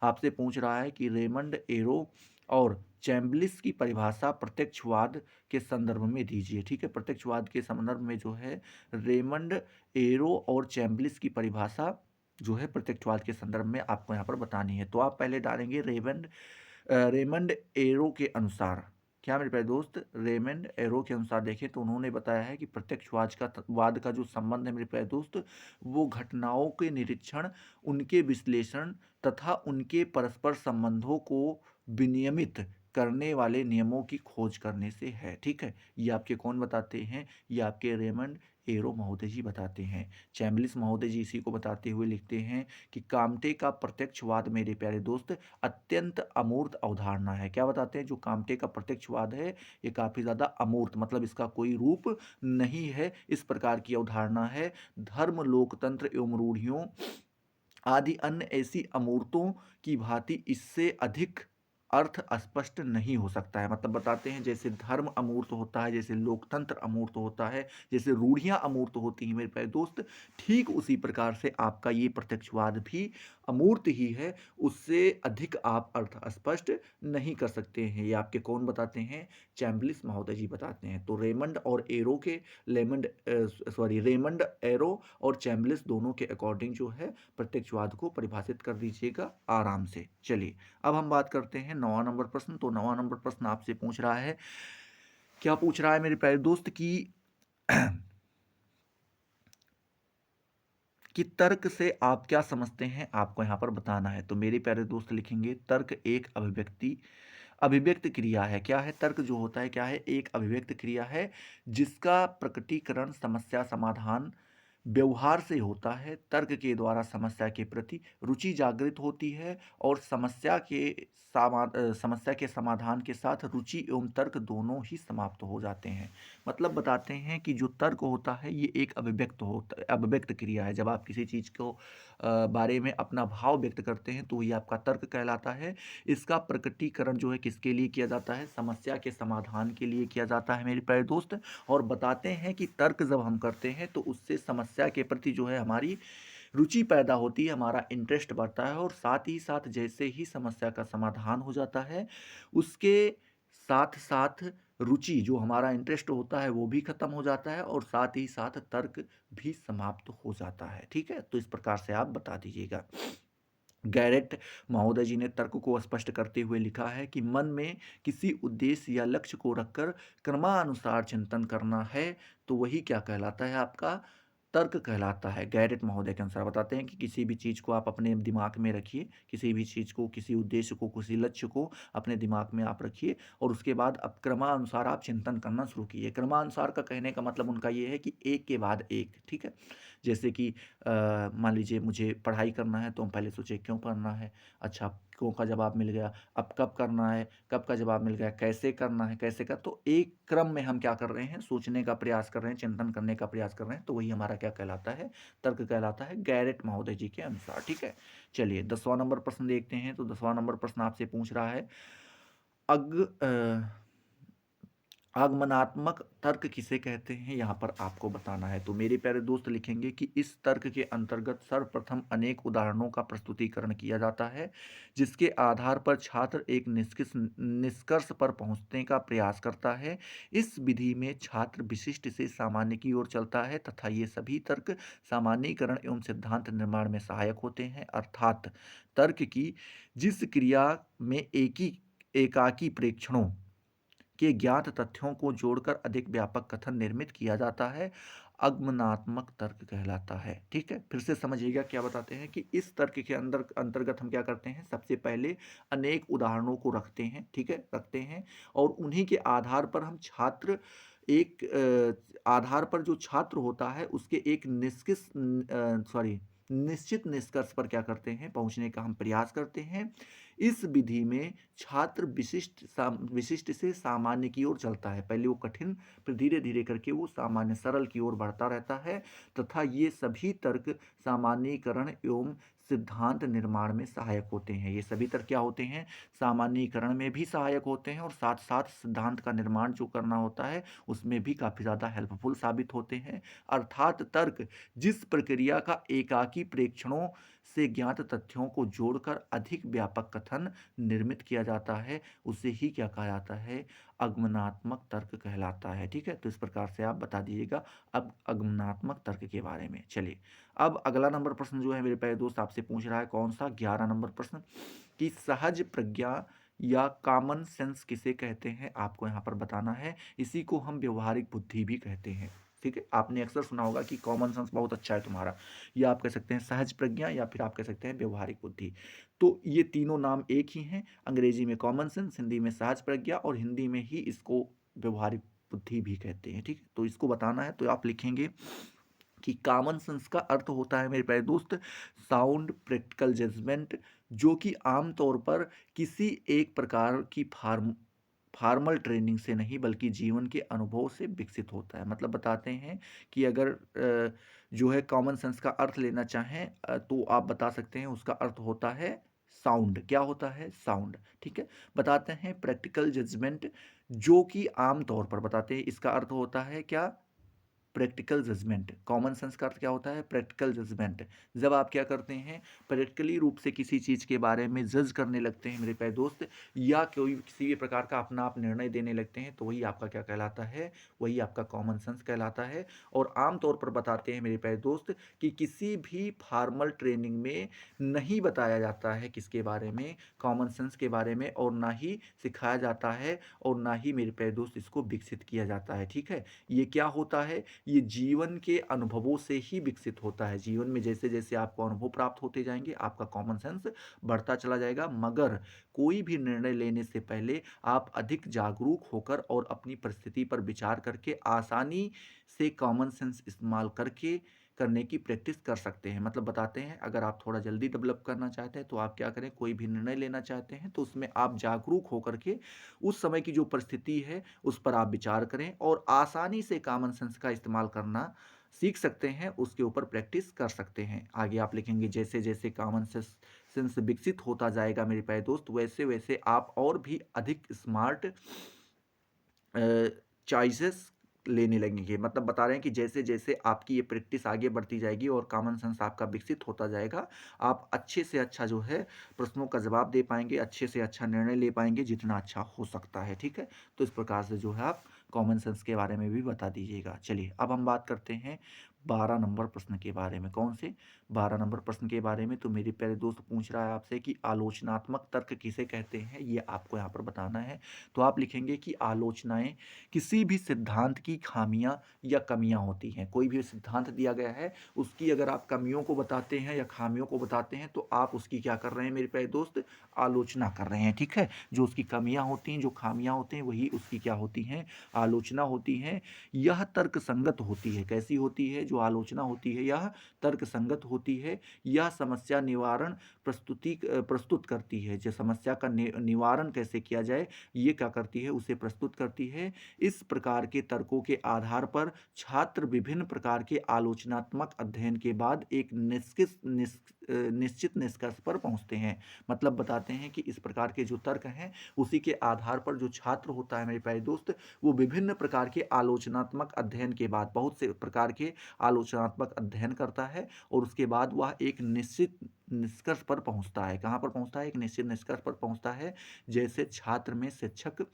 आपसे पूछ रहा है कि रेमंड एरो और चैम्बलिस की परिभाषा प्रत्यक्षवाद के संदर्भ में दीजिए। ठीक है, प्रत्यक्षवाद के संदर्भ में जो है रेमंड एरो और चैम्बलिस की परिभाषा जो है प्रत्यक्षवाद के संदर्भ में आपको यहाँ पर बतानी है। तो आप पहले डालेंगे रेमंड एरो के अनुसार। क्या मेरे प्यारे दोस्त? रेमंड एरो के अनुसार देखें तो उन्होंने बताया है कि वाद का जो संबंध है मेरे प्यारे दोस्त, वो घटनाओं के निरीक्षण, उनके विश्लेषण तथा उनके परस्पर संबंधों को विनियमित करने वाले नियमों की खोज करने से है। ठीक है, ये आपके कौन बताते हैं? ये आपके रेमंड एरो महोदय जी बताते हैं। चैम्बलिस महोदय जी इसी को बताते हुए लिखते हैं कि काम्टे का प्रत्यक्षवाद मेरे प्यारे दोस्त अत्यंत अमूर्त अवधारणा है। क्या बताते हैं? जो काम्टे का प्रत्यक्षवाद है ये काफ़ी ज़्यादा अमूर्त, मतलब इसका कोई रूप नहीं है, इस प्रकार की अवधारणा है। धर्म, लोकतंत्र एवं रूढ़ियों आदि अन्य ऐसी अमूर्तों की भांति इससे अधिक अर्थ स्पष्ट नहीं हो सकता है। मतलब बताते हैं, जैसे धर्म अमूर्त होता है, जैसे लोकतंत्र अमूर्त होता है, जैसे रूढ़ियां अमूर्त होती हैं मेरे प्यारे दोस्त, ठीक उसी प्रकार से आपका ये प्रत्यक्षवाद भी अमूर्त ही है, उससे अधिक आप अर्थ स्पष्ट नहीं कर सकते हैं। ये आपके कौन बताते हैं? चैम्बलिस महोदय जी बताते हैं। तो रेमंड एरो और चैम्बलिस दोनों के अकॉर्डिंग जो है प्रत्यक्षवाद को परिभाषित कर दीजिएगा आराम से। चलिए अब हम बात करते हैं 9वां नंबर प्रश्न। तो 9वां नंबर प्रश्न आपसे पूछ रहा है, क्या पूछ रहा है मेरे प्यारे दोस्त कि तर्क से आप क्या समझते हैं, आपको यहाँ पर बताना है। तो मेरे प्यारे दोस्त लिखेंगे, तर्क एक अभिव्यक्त क्रिया है। क्या है? तर्क जो होता है क्या है? एक अभिव्यक्त क्रिया है जिसका प्रकटीकरण समस्या समाधान व्यवहार से होता है। तर्क के द्वारा समस्या के प्रति रुचि जागृत होती है और समस्या के समाधान के साथ रुचि एवं तर्क दोनों ही समाप्त हो जाते हैं। मतलब बताते हैं कि जो तर्क होता है ये एक अभिव्यक्त क्रिया है। जब आप किसी चीज़ को बारे में अपना भाव व्यक्त करते हैं तो ये आपका तर्क कहलाता है। इसका प्रकटीकरण जो है किसके लिए किया जाता है? समस्या के समाधान के लिए किया जाता है मेरे प्यारे दोस्त। और बताते हैं कि तर्क जब हम करते हैं तो उससे समस्या के प्रति जो है हमारी रुचि पैदा होती है, हमारा इंटरेस्ट बढ़ता है, और साथ ही साथ जैसे ही समस्या का समाधान हो जाता है उसके साथ साथ रुचि, जो हमारा इंटरेस्ट होता है वो भी खत्म हो जाता है और साथ ही साथ तर्क भी समाप्त हो जाता है। ठीक है, तो इस प्रकार से आप बता दीजिएगा। गैरेट महोदय जी ने तर्क को स्पष्ट करते हुए लिखा है कि मन में किसी उद्देश्य या लक्ष्य को रखकर क्रमानुसार चिंतन करना है तो वही क्या कहलाता है? आपका तर्क कहलाता है। गैरेट महोदय के अनुसार बताते हैं कि किसी भी चीज़ को आप अपने दिमाग में रखिए, किसी भी चीज़ को, किसी उद्देश्य को, किसी लक्ष्य को अपने दिमाग में आप रखिए और उसके बाद अब क्रमानुसार आप चिंतन करना शुरू कीजिए। क्रमानुसार का कहने का मतलब उनका ये है कि एक के बाद एक। ठीक है, जैसे कि मान लीजिए मुझे पढ़ाई करना है, तो हम पहले सोचे क्यों करना है, अच्छा क्यों का जवाब मिल गया, अब कब करना है, कब का जवाब मिल गया, कैसे करना है, कैसे कर, तो एक क्रम में हम क्या कर रहे हैं, सोचने का प्रयास कर रहे हैं, चिंतन करने का प्रयास कर रहे हैं, तो वही हमारा क्या कहलाता है, तर्क कहलाता है, गैरेट महोदय जी के अनुसार। ठीक है, चलिए 10वां नंबर प्रश्न देखते हैं। तो 10वां नंबर प्रश्न आपसे पूछ रहा है, अग आगमनात्मक तर्क किसे कहते हैं, यहाँ पर आपको बताना है। तो मेरे प्यारे दोस्त लिखेंगे कि इस तर्क के अंतर्गत सर्वप्रथम अनेक उदाहरणों का प्रस्तुतिकरण किया जाता है, जिसके आधार पर छात्र एक निष्कर्ष पर पहुंचने का प्रयास करता है। इस विधि में छात्र विशिष्ट से सामान्य की ओर चलता है तथा ये सभी तर्क सामान्यीकरण एवं सिद्धांत निर्माण में सहायक होते हैं। अर्थात तर्क की जिस क्रिया में एकाकी प्रेक्षणों के ज्ञात तथ्यों को जोड़कर अधिक व्यापक कथन निर्मित किया जाता है, आगमनात्मक तर्क कहलाता है। ठीक है, फिर से समझिएगा क्या बताते हैं कि इस तर्क के अंदर अंतर्गत हम क्या करते हैं, सबसे पहले अनेक उदाहरणों को रखते हैं। ठीक है, रखते हैं और उन्हीं के आधार पर हम छात्र एक आधार पर जो छात्र होता है उसके एक निश्चित निष्कर्ष पर क्या करते हैं, पहुंचने का हम प्रयास करते हैं। इस विधि में छात्र विशिष्ट से सामान्य की ओर चलता है, पहले वो कठिन, फिर धीरे धीरे करके वो सामान्य सरल की ओर बढ़ता रहता है तथा ये सभी तर्क सामान्यीकरण एवं सिद्धांत निर्माण में सहायक होते हैं। ये सभी तर्क क्या होते हैं, सामान्यीकरण में भी सहायक होते हैं और साथ साथ सिद्धांत का निर्माण जो करना होता है उसमें भी काफ़ी ज़्यादा हेल्पफुल साबित होते हैं। अर्थात तर्क जिस प्रक्रिया का एकाकी प्रेक्षणों से ज्ञात तथ्यों को जोड़कर अधिक व्यापक कथन निर्मित किया जाता है, उसे ही क्या कहा जाता है, आगमनात्मक तर्क कहलाता है। ठीक है, तो इस प्रकार से आप बता दीजिएगा अब आगमनात्मक तर्क के बारे में। चलिए, अब अगला नंबर प्रश्न जो है मेरे प्यारे दोस्त आपसे पूछ रहा है, कौन सा, 11 नंबर प्रश्न, कि सहज प्रज्ञा या कॉमन सेंस किसे कहते हैं, आपको यहाँ पर बताना है। इसी को हम व्यवहारिक बुद्धि भी कहते हैं। ठीक है, आपने अक्सर सुना होगा कि कॉमन सेंस बहुत अच्छा है तुम्हारा, या आप कह सकते हैं सहज प्रज्ञा, या फिर आप कह सकते हैं व्यवहारिक बुद्धि। तो ये तीनों नाम एक ही हैं, अंग्रेजी में कॉमन सेंस, हिंदी में सहज प्रज्ञा और हिंदी में ही इसको व्यवहारिक बुद्धि भी कहते हैं। ठीक है, तो इसको बताना है, तो आप लिखेंगे कि कॉमन सेंस का अर्थ होता है मेरे प्यारे दोस्त, साउंड प्रैक्टिकल जजमेंट, जो कि आमतौर पर किसी एक प्रकार की फार्मल ट्रेनिंग से नहीं बल्कि जीवन के अनुभव से विकसित होता है। मतलब बताते हैं कि अगर जो है कॉमन सेंस का अर्थ लेना चाहें तो आप बता सकते हैं उसका अर्थ होता है साउंड। क्या होता है, साउंड। ठीक है, बताते हैं प्रैक्टिकल जजमेंट, जो कि आमतौर पर बताते हैं इसका अर्थ होता है क्या, प्रैक्टिकल जजमेंट। कॉमन सेंस का अर्थ क्या होता है, प्रैक्टिकल जजमेंट। जब आप क्या करते हैं, प्रैक्टिकली रूप से किसी चीज़ के बारे में जज करने लगते हैं मेरे प्यारे दोस्त, या कोई किसी भी प्रकार का अपना आप निर्णय देने लगते हैं, तो वही आपका क्या कहलाता है, वही आपका कॉमन सेंस कहलाता है। और आमतौर पर बताते हैं मेरे प्यारे दोस्त कि किसी भी फॉर्मल ट्रेनिंग में नहीं बताया जाता है किसके बारे में, कॉमन सेंस के बारे में, और ना ही सिखाया जाता है और ना ही मेरे प्यारे दोस्त इसको विकसित किया जाता है। ठीक है, ये क्या होता है, ये जीवन के अनुभवों से ही विकसित होता है। जीवन में जैसे जैसे आपको अनुभव प्राप्त होते जाएंगे आपका कॉमन सेंस बढ़ता चला जाएगा, मगर कोई भी निर्णय लेने से पहले आप अधिक जागरूक होकर और अपनी परिस्थिति पर विचार करके आसानी से कॉमन सेंस इस्तेमाल करके करने की प्रैक्टिस कर सकते हैं। मतलब बताते हैं अगर आप थोड़ा जल्दी डेवलप करना चाहते हैं तो आप क्या करें, कोई भी निर्णय लेना चाहते हैं तो उसमें आप जागरूक होकर के उस समय की जो परिस्थिति है उस पर आप विचार करें और आसानी से कॉमन सेंस का इस्तेमाल करना सीख सकते हैं, उसके ऊपर प्रैक्टिस कर सकते हैं। आगे आप लिखेंगे जैसे जैसे कॉमन सेंस विकसित होता जाएगा मेरे प्यारे दोस्त, वैसे वैसे आप और भी अधिक स्मार्ट चॉइसेस लेने लगेंगे। मतलब बता रहे हैं कि जैसे जैसे आपकी ये प्रैक्टिस आगे बढ़ती जाएगी और कॉमन सेंस आपका विकसित होता जाएगा, आप अच्छे से अच्छा जो है प्रश्नों का जवाब दे पाएंगे, अच्छे से अच्छा निर्णय ले पाएंगे जितना अच्छा हो सकता है। ठीक है, तो इस प्रकार से जो है आप कॉमन सेंस के बारे में भी बता दीजिएगा। चलिए अब हम बात करते हैं 12 नंबर प्रश्न के बारे में। कौन से, 12 नंबर प्रश्न के बारे में। तो मेरे प्यारे दोस्त पूछ रहा है आपसे कि आलोचनात्मक तर्क किसे कहते हैं, ये आपको यहाँ पर बताना है। तो आप लिखेंगे कि आलोचनाएं किसी भी सिद्धांत की खामियां या कमियां होती हैं। कोई भी सिद्धांत दिया गया है उसकी अगर आप कमियों को बताते हैं या खामियों को बताते हैं तो आप उसकी क्या कर रहे हैं मेरे प्यारे दोस्त, आलोचना कर रहे हैं। ठीक है, जो उसकी कमियां होती हैं, जो खामियां होती हैं, वही उसकी क्या होती हैं, आलोचना होती हैं। यह तर्क संगत होती है। कैसी होती है, जो आलोचना होती है यह तर्क संगत होती है, यह समस्या निवारण प्रस्तुत करती है। जो समस्या का निवारण कैसे किया जाए ये क्या करती है, उसे प्रस्तुत करती है। इस प्रकार के तर्कों के आधार पर छात्र विभिन्न प्रकार के आलोचनात्मक अध्ययन के बाद एक निश्चित निष्कर्ष पर पहुंचते हैं। मतलब बताते हैं कि इस प्रकार के जो तर्क हैं उसी के आधार पर जो छात्र होता है मेरे प्यारे दोस्त, वो विभिन्न प्रकार के आलोचनात्मक अध्ययन के बाद बहुत से प्रकार के आलोचनात्मक अध्ययन करता है और उसके बाद वह एक निश्चित निष्कर्ष पर पहुंचता है। कहाँ पर पहुंचता है? एक निश्चित निष्कर्ष पर पहुंचता है। जैसे छात्र में शिक्षक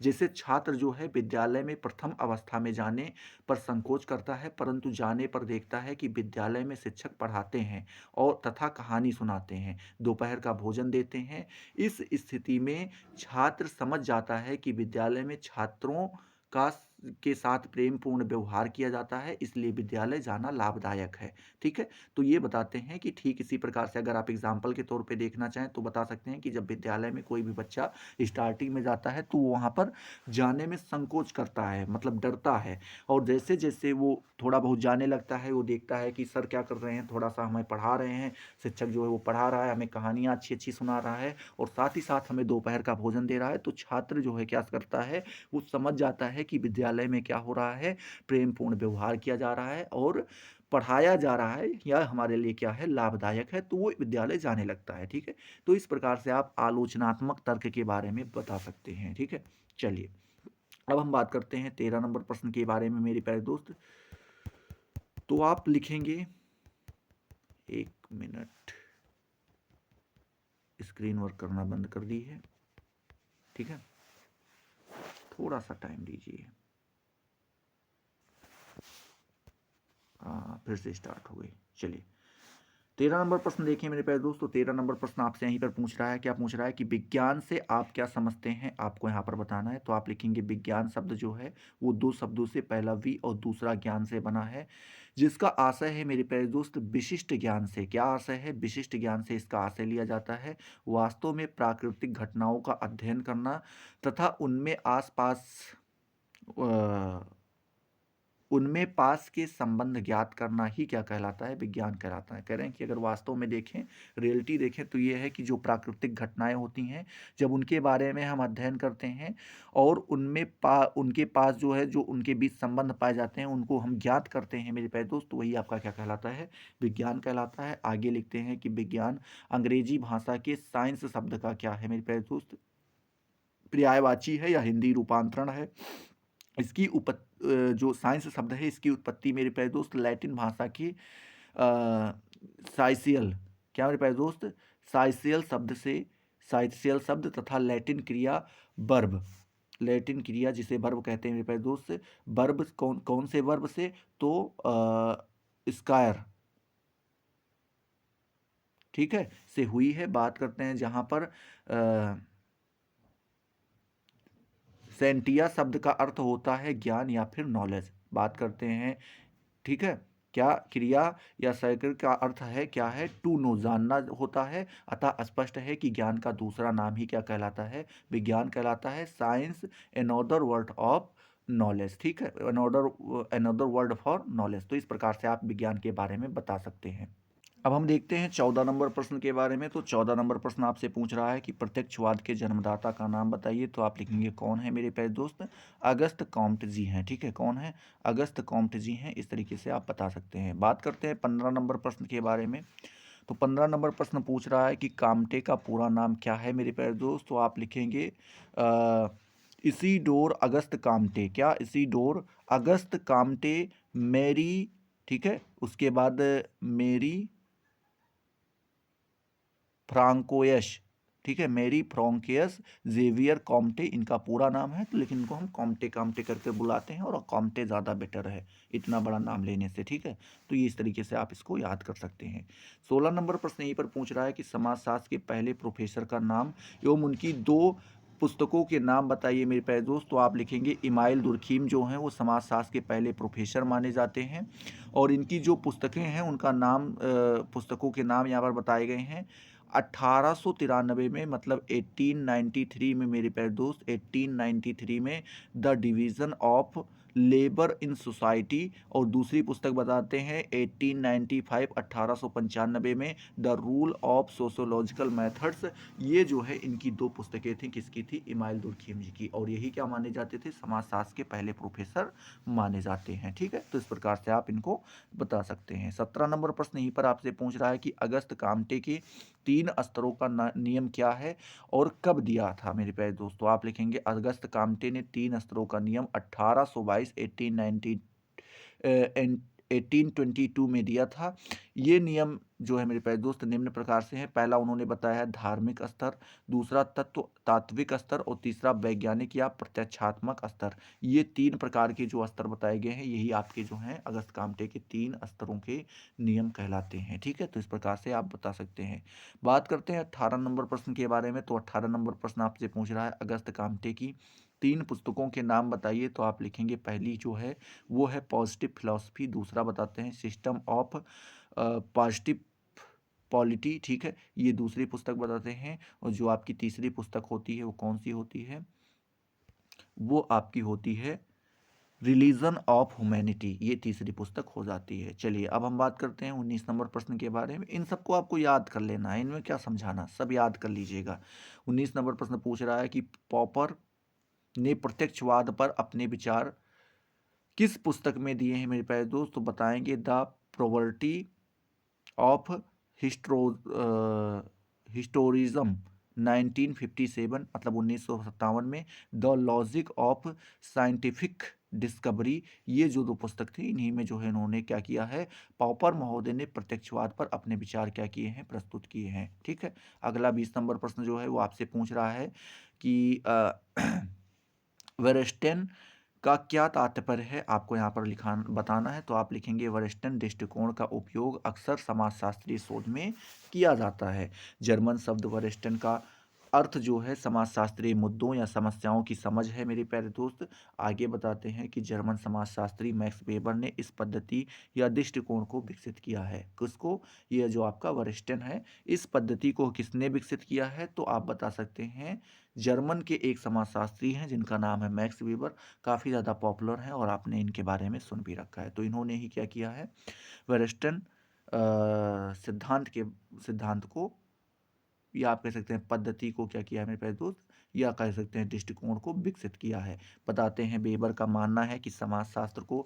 जैसे छात्र जो है विद्यालय में प्रथम अवस्था में जाने पर संकोच करता है, परंतु जाने पर देखता है कि विद्यालय में शिक्षक पढ़ाते हैं और तथा कहानी सुनाते हैं, दोपहर का भोजन देते हैं। इस स्थिति में छात्र समझ जाता है कि विद्यालय में छात्रों का के साथ प्रेमपूर्ण व्यवहार किया जाता है, इसलिए विद्यालय जाना लाभदायक है। ठीक है, तो ये बताते हैं कि ठीक इसी प्रकार से अगर आप एग्जाम्पल के तौर पे देखना चाहें तो बता सकते हैं कि जब विद्यालय में कोई भी बच्चा स्टार्टिंग में जाता है तो वहाँ पर जाने में संकोच करता है, मतलब डरता है। और जैसे जैसे वो थोड़ा बहुत जाने लगता है, वो देखता है कि सर क्या कर रहे हैं, थोड़ा सा हमें पढ़ा रहे हैं, शिक्षक जो है वो पढ़ा रहा है, हमें कहानियाँ अच्छी अच्छी सुना रहा है और साथ ही साथ हमें दोपहर का भोजन दे रहा है, तो छात्र जो है क्या करता है, वो समझ जाता है कि विद्यालय में क्या हो रहा है, प्रेमपूर्ण व्यवहार किया जा रहा है और पढ़ाया जा रहा है, यह हमारे लिए क्या है, लाभदायक है, तो वो विद्यालय जाने लगता है। ठीक है, तो इस प्रकार से आप आलोचनात्मक तर्क के बारे में बता सकते हैं। ठीक है, चलिए अब हम बात करते हैं 13 नंबर प्रश्न के बारे में मेरे प्यारे दोस्त। तो आप लिखेंगे, एक मिनट, स्क्रीन वर्क करना बंद कर दी है। ठीक है, थोड़ा सा टाइम दीजिए। फिर से स्टार्ट हो गई। चलिए 13 नंबर प्रश्न देखिए मेरे प्यारे दोस्तों। 13 नंबर प्रश्न आपसे यहीं पर पूछ रहा है, क्या पूछ रहा है कि विज्ञान से आप क्या समझते हैं, आपको यहाँ पर बताना है। तो आप लिखेंगे विज्ञान शब्द जो है वो दो शब्दों से, पहला वी और दूसरा ज्ञान से बना है, जिसका आशय है मेरे प्यारे दोस्त विशिष्ट ज्ञान से। क्या आशय है? विशिष्ट ज्ञान से इसका आशय लिया जाता है वास्तव में प्राकृतिक घटनाओं का अध्ययन करना तथा उनमें पास के संबंध ज्ञात करना ही क्या कहलाता है, विज्ञान कहलाता है। कह रहे हैं कि अगर वास्तव में देखें, रियलिटी देखें, तो ये है कि जो प्राकृतिक घटनाएं होती हैं जब उनके बारे में हम अध्ययन करते हैं और उनके पास जो है, जो उनके बीच संबंध पाए जाते हैं, उनको हम ज्ञात करते हैं मेरे प्यारे दोस्त, तो वही आपका क्या कहलाता है, विज्ञान कहलाता है। आगे लिखते हैं कि विज्ञान अंग्रेजी भाषा के साइंस शब्द का क्या है मेरे प्यारे दोस्त, पर्यायवाची है या हिंदी रूपांतरण है। इसकी जो साइंस शब्द है इसकी उत्पत्ति मेरे प्यारे दोस्त लैटिन भाषा की साइसियल, क्या मेरे प्यारे दोस्त, साइसियल शब्द से, साइसियल शब्द तथा लैटिन क्रिया वर्ब, लैटिन क्रिया जिसे वर्ब कहते हैं मेरे प्यारे दोस्त, वर्ब कौन कौन से वर्ब से, तो स्कायर, ठीक है, से हुई है। बात करते हैं जहां पर सेंटिया शब्द का अर्थ होता है ज्ञान या फिर नॉलेज। बात करते हैं, ठीक है, क्या क्रिया या साइकिल का अर्थ है, क्या है, टू नो, जानना होता है। अतः स्पष्ट है कि ज्ञान का दूसरा नाम ही क्या कहलाता है, विज्ञान कहलाता है। Science another word of knowledge, ठीक है, अनदर वर्ड फॉर नॉलेज। तो इस प्रकार से आप विज्ञान के बारे में बता सकते हैं। अब हम देखते हैं 14 नंबर प्रश्न के बारे में। तो 14 नंबर प्रश्न आपसे पूछ रहा है कि प्रत्यक्षवाद के जन्मदाता का नाम बताइए। तो आप लिखेंगे कौन है मेरे प्यारे दोस्त, अगस्त कॉम्ट जी हैं। ठीक है, कौन है, अगस्त कॉम्ट जी हैं। इस तरीके से आप बता सकते हैं। बात करते हैं 15 नंबर प्रश्न के बारे में। तो 15 नंबर प्रश्न पूछ रहा है कि काम्टे का पूरा नाम क्या है मेरे प्यारे दोस्त। तो आप लिखेंगे इसीडोर अगस्त काम्टे। क्या, इसीडोर अगस्त काम्टे मेरी, ठीक है, उसके बाद मेरी फ्रांकोयश, ठीक है, मेरी फ्रांकोयस जेवियर कॉम्टे इनका पूरा नाम है। तो लेकिन इनको हम कॉम्टे कॉम्टे करके बुलाते हैं और कॉम्टे ज़्यादा बेटर है इतना बड़ा नाम लेने से। ठीक है, तो ये इस तरीके से आप इसको याद कर सकते हैं। 16 नंबर प्रश्न यहीं पर पूछ रहा है कि समाजशास्त्र के पहले प्रोफेसर का नाम एवं उनकी दो पुस्तकों के नाम बताइए मेरे प्यारे दोस्त। तो आप लिखेंगे इमाइल दुर्खीम जो हैं वो समाजशास्त्र के पहले प्रोफेसर माने जाते हैं और इनकी जो पुस्तकें हैं उनका नाम, पुस्तकों के नाम यहाँ पर बताए गए हैं। 1893 में, मतलब 1893 में मेरे प्यारे दोस्त, 1893 में the division of labour in society, और दूसरी पुस्तक बताते हैं 1895 1895 में the rule of sociological methods. ये जो है इनकी दो पुस्तकें थी, किसकी थी? इमाइल दुर्खिम जी की, और यही क्या माने जाते थे? समाजशास्त्र के पहले प्रोफेसर माने जाते हैं। ठीक है, तो इस प्रकार से आप इनको बता सकते हैं। 17 नंबर प्रश्न यहीं पर आपसे पूछ रहा है कि अगस्त कामटे के 3 स्तरों का नियम क्या है और कब दिया था? मेरे प्यारे दोस्तों, आप लिखेंगे अगस्त कामटे ने 3 स्तरों का नियम 1822 1822 में दिया था। ये नियम जो है मेरे प्यारे दोस्त निम्न प्रकार से है। पहला उन्होंने बताया है धार्मिक स्तर, दूसरा तत्व तात्विक स्तर, और तीसरा वैज्ञानिक या प्रत्यक्षात्मक स्तर। ये 3 प्रकार के जो स्तर बताए गए हैं, यही आपके जो हैं अगस्त कामटे के 3 स्तरों के नियम कहलाते हैं। ठीक है, तो इस प्रकार से आप बता सकते हैं। बात करते हैं 18 नंबर प्रश्न के बारे में। तो 18 नंबर प्रश्न आपसे पूछ रहा है अगस्त कामटे की 3 पुस्तकों के नाम बताइए। तो आप लिखेंगे पहली जो है वो है पॉजिटिव फिलॉसफी, दूसरा बताते हैं सिस्टम ऑफ पॉजिटिव पॉलिटी। ठीक है, ये दूसरी पुस्तक बताते हैं। और जो आपकी तीसरी पुस्तक होती है वो कौन सी होती है? वो आपकी होती है रिलीजन ऑफ ह्यूमैनिटी, ये तीसरी पुस्तक हो जाती है। चलिए अब हम बात करते हैं 19 नंबर प्रश्न के बारे में। इन सबको आपको याद कर लेना है, इनमें क्या समझाना, सब याद कर लीजिएगा। 19 नंबर प्रश्न पूछ रहा है कि पॉपर ने प्रत्यक्षवाद पर अपने विचार किस पुस्तक में दिए हैं? मेरे प्यारे दोस्त तो बताएंगे द प्रोवर्टी ऑफ हिस्टोरिज्म 1957, मतलब 1957 में। The logic of scientific discovery, ये जो दो पुस्तक थी इन्हीं में जो है इन्होंने क्या किया है? पॉपर महोदय ने प्रत्यक्षवाद पर अपने विचार क्या किए हैं? प्रस्तुत किए हैं। ठीक है, अगला 20 नंबर प्रश्न जो है वो आपसे पूछ रहा है कि वेरस्टेन का क्या तात्पर्य है? आपको यहाँ पर लिखा बताना है। तो आप लिखेंगे वेस्टर्न दृष्टिकोण का उपयोग अक्सर समाजशास्त्रीय शोध में किया जाता है। जर्मन शब्द वेस्टर्न का अर्थ जो है समाजशास्त्रीय मुद्दों या समस्याओं की समझ है। मेरे प्यारे दोस्त आगे बताते हैं कि जर्मन समाजशास्त्री मैक्स वेबर ने इस पद्धति या दृष्टिकोण को विकसित किया है। किसको? यह जो आपका वेस्टर्न है, इस पद्धति को किसने विकसित किया है? तो आप बता सकते हैं जर्मन के एक समाजशास्त्री हैं जिनका नाम है मैक्स वेबर। काफ़ी ज़्यादा पॉपुलर हैं और आपने इनके बारे में सुन भी रखा है। तो इन्होंने ही क्या किया है? वेस्टर्न सिद्धांत को, या आप कह सकते हैं पद्धति को क्या किया है मेरे प्यारे दोस्त, या कह सकते हैं दृष्टिकोण को विकसित किया है। बताते हैं वेबर का मानना है कि समाजशास्त्र को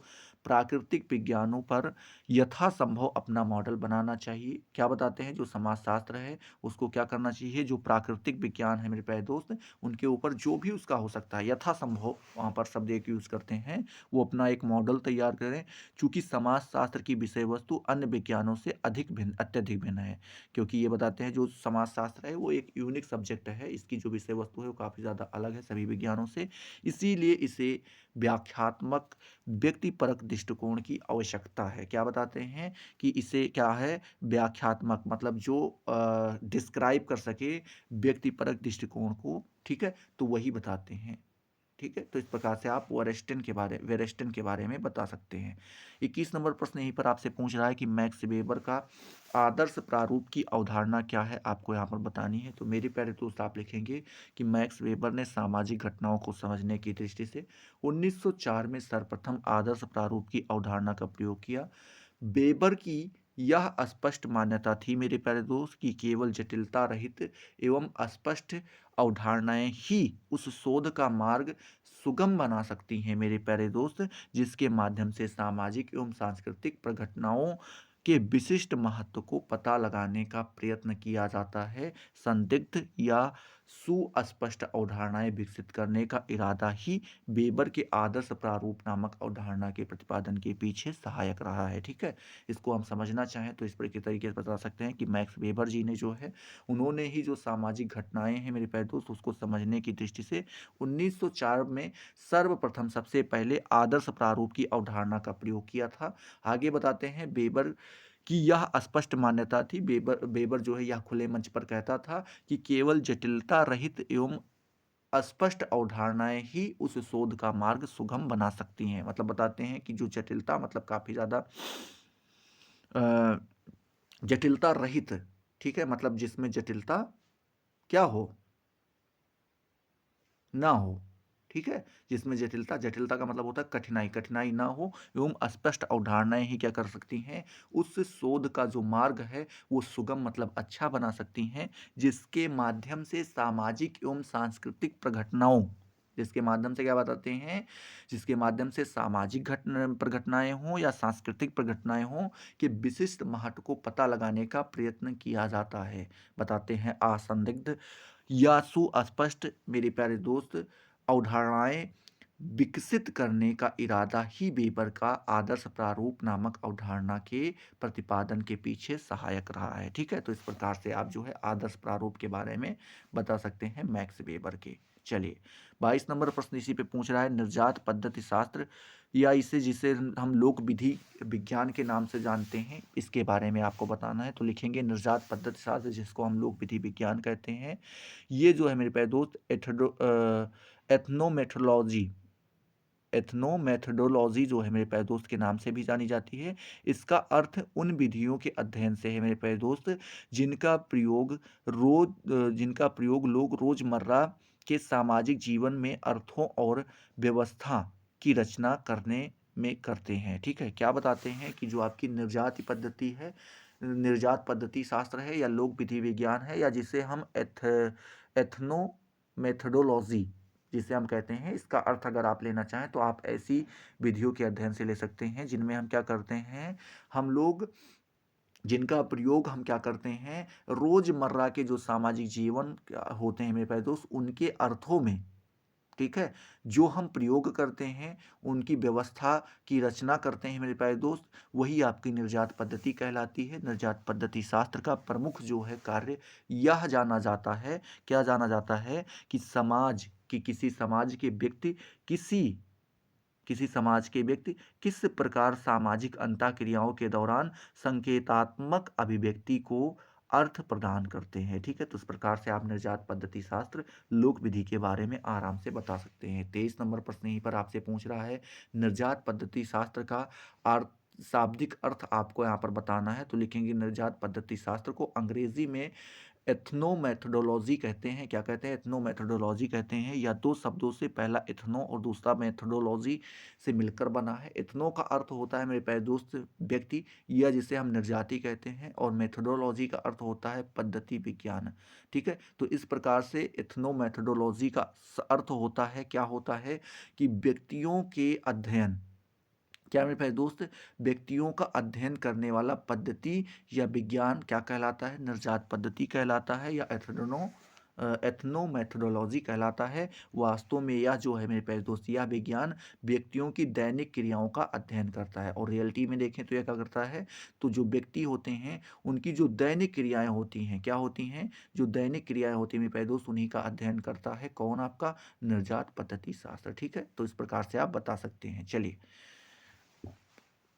प्राकृतिक विज्ञानों पर यथासंभव अपना मॉडल बनाना चाहिए। क्या बताते हैं? जो समाजशास्त्र है उसको क्या करना चाहिए? जो प्राकृतिक विज्ञान है मेरे प्यारे दोस्त, उनके ऊपर जो भी उसका हो सकता है यथासंभव, वहाँ पर शब्द एक यूज़ करते हैं, वो अपना एक मॉडल तैयार करें। चूँकि समाजशास्त्र की विषय वस्तु अन्य विज्ञानों से अत्यधिक भिन्न है। क्योंकि ये बताते हैं जो समाजशास्त्र है वो एक यूनिक सब्जेक्ट है, इसकी जो विषय वस्तु है वो काफ़ी ज़्यादा अलग है सभी विज्ञानों से। इसीलिए इसे व्याख्यात्मक व्यक्तिपरक दृष्टिकोण की आवश्यकता है। क्या बताते हैं? कि इसे क्या है? व्याख्यात्मक, मतलब जो डिस्क्राइब कर सके व्यक्तिपरक दृष्टिकोण को। ठीक है, तो वही बताते हैं। ठीक है, तो इस प्रकार से आप वेरेस्टन के बारे में बता सकते हैं। 21 नंबर प्रश्न यहीं पर आपसे पूछ रहा है कि मैक्स वेबर का आदर्श प्रारूप की अवधारणा क्या है? आपको यहाँ पर बतानी है। तो मेरे प्यारे दोस्त आप लिखेंगे कि मैक्स वेबर ने सामाजिक घटनाओं को समझने की दृष्टि से 1904 में सर्वप्रथम आदर्श प्रारूप की अवधारणा का प्रयोग किया। वेबर की यह स्पष्ट मान्यता थी मेरे प्यारे दोस्त कि केवल जटिलता रहित एवं स्पष्ट अवधारणाएं ही उस शोध का मार्ग सुगम बना सकती हैं मेरे प्यारे दोस्त, जिसके माध्यम से सामाजिक एवं सांस्कृतिक प्रघटनाओं के विशिष्ट महत्व को पता लगाने का प्रयत्न किया जाता है। संदिग्ध या सुस्पष्ट अवधारणाएं विकसित करने का इरादा ही वेबर के आदर्श प्रारूप नामक अवधारणा के प्रतिपादन के पीछे सहायक रहा है। ठीक है, इसको हम समझना चाहें तो इस पर के तरीके से बता सकते हैं कि मैक्स वेबर जी ने जो है उन्होंने ही जो सामाजिक घटनाएं हैं मेरे प्यारे दोस्त उसको समझने की दृष्टि से 1904 में सर्वप्रथम सबसे पहले आदर्श प्रारूप की अवधारणा का प्रयोग किया था। आगे बताते हैं वेबर की यह स्पष्ट मान्यता थी। वेबर जो है यह खुले मंच पर कहता था कि केवल जटिलता रहित एवं स्पष्ट अवधारणाएं ही उस शोध का मार्ग सुगम बना सकती हैं। मतलब बताते हैं कि जो जटिलता, मतलब काफी ज्यादा जटिलता रहित, ठीक है, मतलब जिसमें जटिलता क्या हो? ना हो। ठीक है, जिसमें जटिलता, जटिलता का मतलब होता है कठिनाई, कठिनाई ना हो एवं स्पष्ट अवधारणाएं ही क्या कर सकती हैं, उस शोध का जो मार्ग है वो सुगम मतलब अच्छा बना सकती हैं, जिसके माध्यम से सामाजिक एवं सांस्कृतिक प्रघटनाओं, जिसके माध्यम से क्या बताते हैं, जिसके माध्यम से सामाजिक प्रघटनाएं हों या सांस्कृतिक प्रघटनाएं हों के विशिष्ट महत्व को पता लगाने का प्रयत्न किया जाता है। बताते हैं असंदिग्ध या सुस्पष्ट मेरे प्यारे दोस्त अवधारणाएं विकसित करने का इरादा ही वेबर का आदर्श प्रारूप नामक अवधारणा के प्रतिपादन के पीछे सहायक रहा है। ठीक है, तो इस प्रकार से आप जो है आदर्श प्रारूप के बारे में बता सकते हैं मैक्स वेबर के। चलिए 22 नंबर प्रश्न इसी पे पूछ रहा है, निर्जात पद्धति शास्त्र या इसे जिसे हम लोक विधि विज्ञान के नाम से जानते हैं, इसके बारे में आपको बताना है। तो लिखेंगे निर्जात पद्धति शास्त्र, जिसको हम लोक विधि विज्ञान कहते हैं। ये जो है मेरे प्यारे दोस्त एथनोमेट्रोलॉजी, एथनोमेथडोलॉजी जो है मेरे प्यारे दोस्त के नाम से भी जानी जाती है। इसका अर्थ उन विधियों के अध्ययन से है मेरे प्यारे दोस्त जिनका प्रयोग लोग रोजमर्रा के सामाजिक जीवन में अर्थों और व्यवस्था की रचना करने में करते हैं। ठीक है, क्या बताते हैं कि जो आपकी निर्जाति पद्धति है, निर्जात पद्धति शास्त्र है या लोक विधि विज्ञान है, या जिसे हम एथनो मेथडोलॉजी जिसे हम कहते हैं, इसका अर्थ अगर आप लेना चाहें तो आप ऐसी विधियों के अध्ययन से ले सकते हैं जिनमें हम क्या करते हैं, हम लोग जिनका प्रयोग हम क्या करते हैं रोजमर्रा के जो सामाजिक जीवन होते हैं मेरे प्यारे दोस्त, उनके अर्थों में, ठीक है, जो हम प्रयोग करते हैं उनकी व्यवस्था की रचना करते हैं मेरे प्यारे दोस्त, वही आपकी निर्जात पद्धति कहलाती है। निर्जात पद्धति शास्त्र का प्रमुख जो है कार्य यह जाना जाता है, क्या जाना जाता है कि किसी समाज के व्यक्ति किसी किसी समाज के व्यक्ति किस प्रकार सामाजिक अंतःक्रियाओं के दौरान संकेतात्मक अभिव्यक्ति को अर्थ प्रदान करते हैं। ठीक है, तो इस प्रकार से आप निर्जात पद्धति शास्त्र लोक विधि के बारे में आराम से बता सकते हैं। 23 नंबर प्रश्न यहीं पर आपसे पूछ रहा है, निर्जात पद्धति शास्त्र का अर्थ, शाब्दिक अर्थ आपको यहाँ पर बताना है। तो लिखेंगे निर्जात पद्धति शास्त्र को अंग्रेजी में एथनोमेथडोलॉजी कहते हैं। क्या कहते हैं? एथनोमेथडोलॉजी कहते हैं। या दो शब्दों से, पहला एथनो और दूसरा मेथडोलॉजी से मिलकर बना है। एथनो का अर्थ होता है मेरे प्यारे दोस्त व्यक्ति, या जिसे हम निर्जाति कहते हैं, और मेथडोलॉजी का अर्थ होता है पद्धति विज्ञान। ठीक है, तो इस प्रकार से एथनोमेथडोलॉजी का अर्थ होता है, क्या होता है कि व्यक्तियों के अध्ययन, क्या मेरे प्यारे दोस्त, व्यक्तियों का अध्ययन करने वाला पद्धति या विज्ञान क्या कहलाता है? निर्जात पद्धति कहलाता है या एथनोमेथडोलॉजी कहलाता है। वास्तव में यह जो है मेरे प्यारे दोस्त, यह विज्ञान व्यक्तियों की दैनिक क्रियाओं का अध्ययन करता है। और रियलिटी में देखें तो यह क्या करता है, तो जो व्यक्ति होते हैं उनकी जो दैनिक क्रियाएं होती हैं, क्या होती हैं, जो दैनिक क्रियाएं होती हैं मेरे प्यारे दोस्त, उन्हीं का अध्ययन करता है कौन? आपका निर्जात पद्धति शास्त्र। ठीक है, तो इस प्रकार से आप बता सकते हैं। चलिए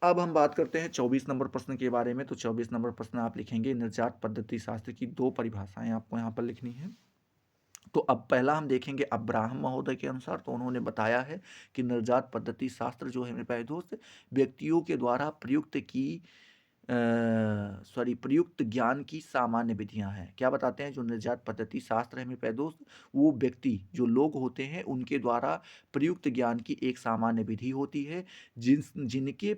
अब हम बात करते हैं 24 नंबर प्रश्न के बारे में। तो 24 नंबर प्रश्न आप लिखेंगे, निर्जात पद्धति शास्त्र की दो परिभाषाएं आपको यहाँ पर लिखनी है। तो अब पहला हम देखेंगे अब्राहम महोदय के अनुसार। तो उन्होंने बताया है कि निर्जात पद्धति शास्त्र जो है मेरे प्यारे दोस्त, व्यक्तियों के द्वारा प्रयुक्त ज्ञान की सामान्य विधियां हैं। क्या बताते हैं? जो निर्जात पद्धति शास्त्र है मेरे प्यारे दोस्त, वो व्यक्ति, जो लोग होते हैं, उनके द्वारा प्रयुक्त ज्ञान की एक सामान्य विधि होती है, जिनके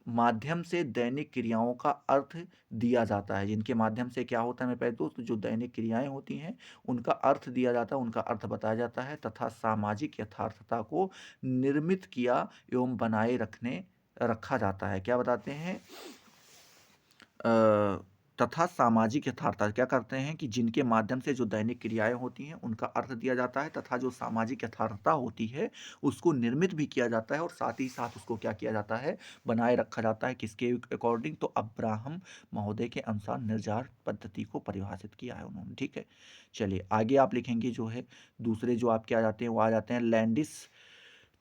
माध्यम से दैनिक क्रियाओं का अर्थ दिया जाता है। जिनके माध्यम से क्या होता है मेरे प्यारे दोस्त, जो दैनिक क्रियाएं होती हैं उनका अर्थ दिया जाता है, उनका अर्थ बताया जाता है, तथा सामाजिक यथार्थता को निर्मित किया एवं बनाए रखा जाता है। क्या बताते हैं? तथा सामाजिक यथार्थता, क्या करते हैं कि जिनके माध्यम से जो दैनिक क्रियाएं होती हैं उनका अर्थ दिया जाता है, तथा जो सामाजिक यथार्थता होती है उसको निर्मित भी किया जाता है, और साथ ही साथ उसको क्या किया जाता है? बनाए रखा जाता है। किसके अकॉर्डिंग? तो अब्राहम महोदय के अनुसार निर्जात पद्धति को परिभाषित किया है उन्होंने। ठीक है, चलिए आगे आप लिखेंगे जो है दूसरे जो आपके आ जाते हैं, वो आ जाते हैं लैंडिस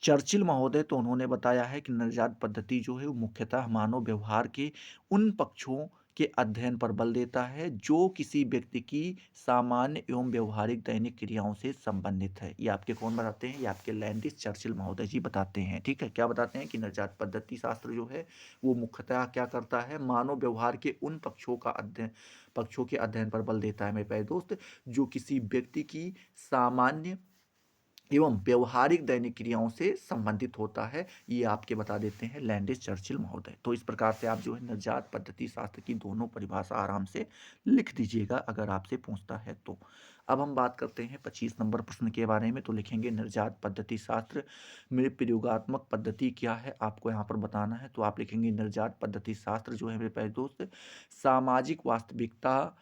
चर्चिल महोदय। तो उन्होंने बताया है कि निर्जात पद्धति जो है वो मुख्यतः मानव व्यवहार के उन पक्षों के अध्ययन पर बल देता है जो किसी व्यक्ति की सामान्य एवं व्यवहारिक दैनिक क्रियाओं से संबंधित है। ये आपके कौन बताते हैं? ये आपके लैंडिस चर्चिल महोदय जी बताते हैं। ठीक है, क्या बताते हैं कि निर्जात पद्धति शास्त्र जो है वो मुख्यतः क्या करता है? मानव व्यवहार के उन पक्षों के अध्ययन पर बल देता है मेरे प्यारे दोस्त, जो किसी व्यक्ति की सामान्य एवं व्यवहारिक दैनिक क्रियाओं से संबंधित होता है, ये आपके बता देते हैं लैंडिस चर्चिल महोदय। तो इस प्रकार से आप जो है निर्जात पद्धति शास्त्र की दोनों परिभाषा आराम से लिख दीजिएगा अगर आपसे पूछता है तो। अब हम बात करते हैं 25 नंबर प्रश्न के बारे में। तो लिखेंगे निर्जात पद्धति शास्त्र में प्रयोगात्मक पद्धति क्या है, आपको यहाँ पर बताना है। तो आप लिखेंगे निर्जात पद्धति शास्त्र जो है मेरे प्यारे दोस्त, सामाजिक वास्तविकता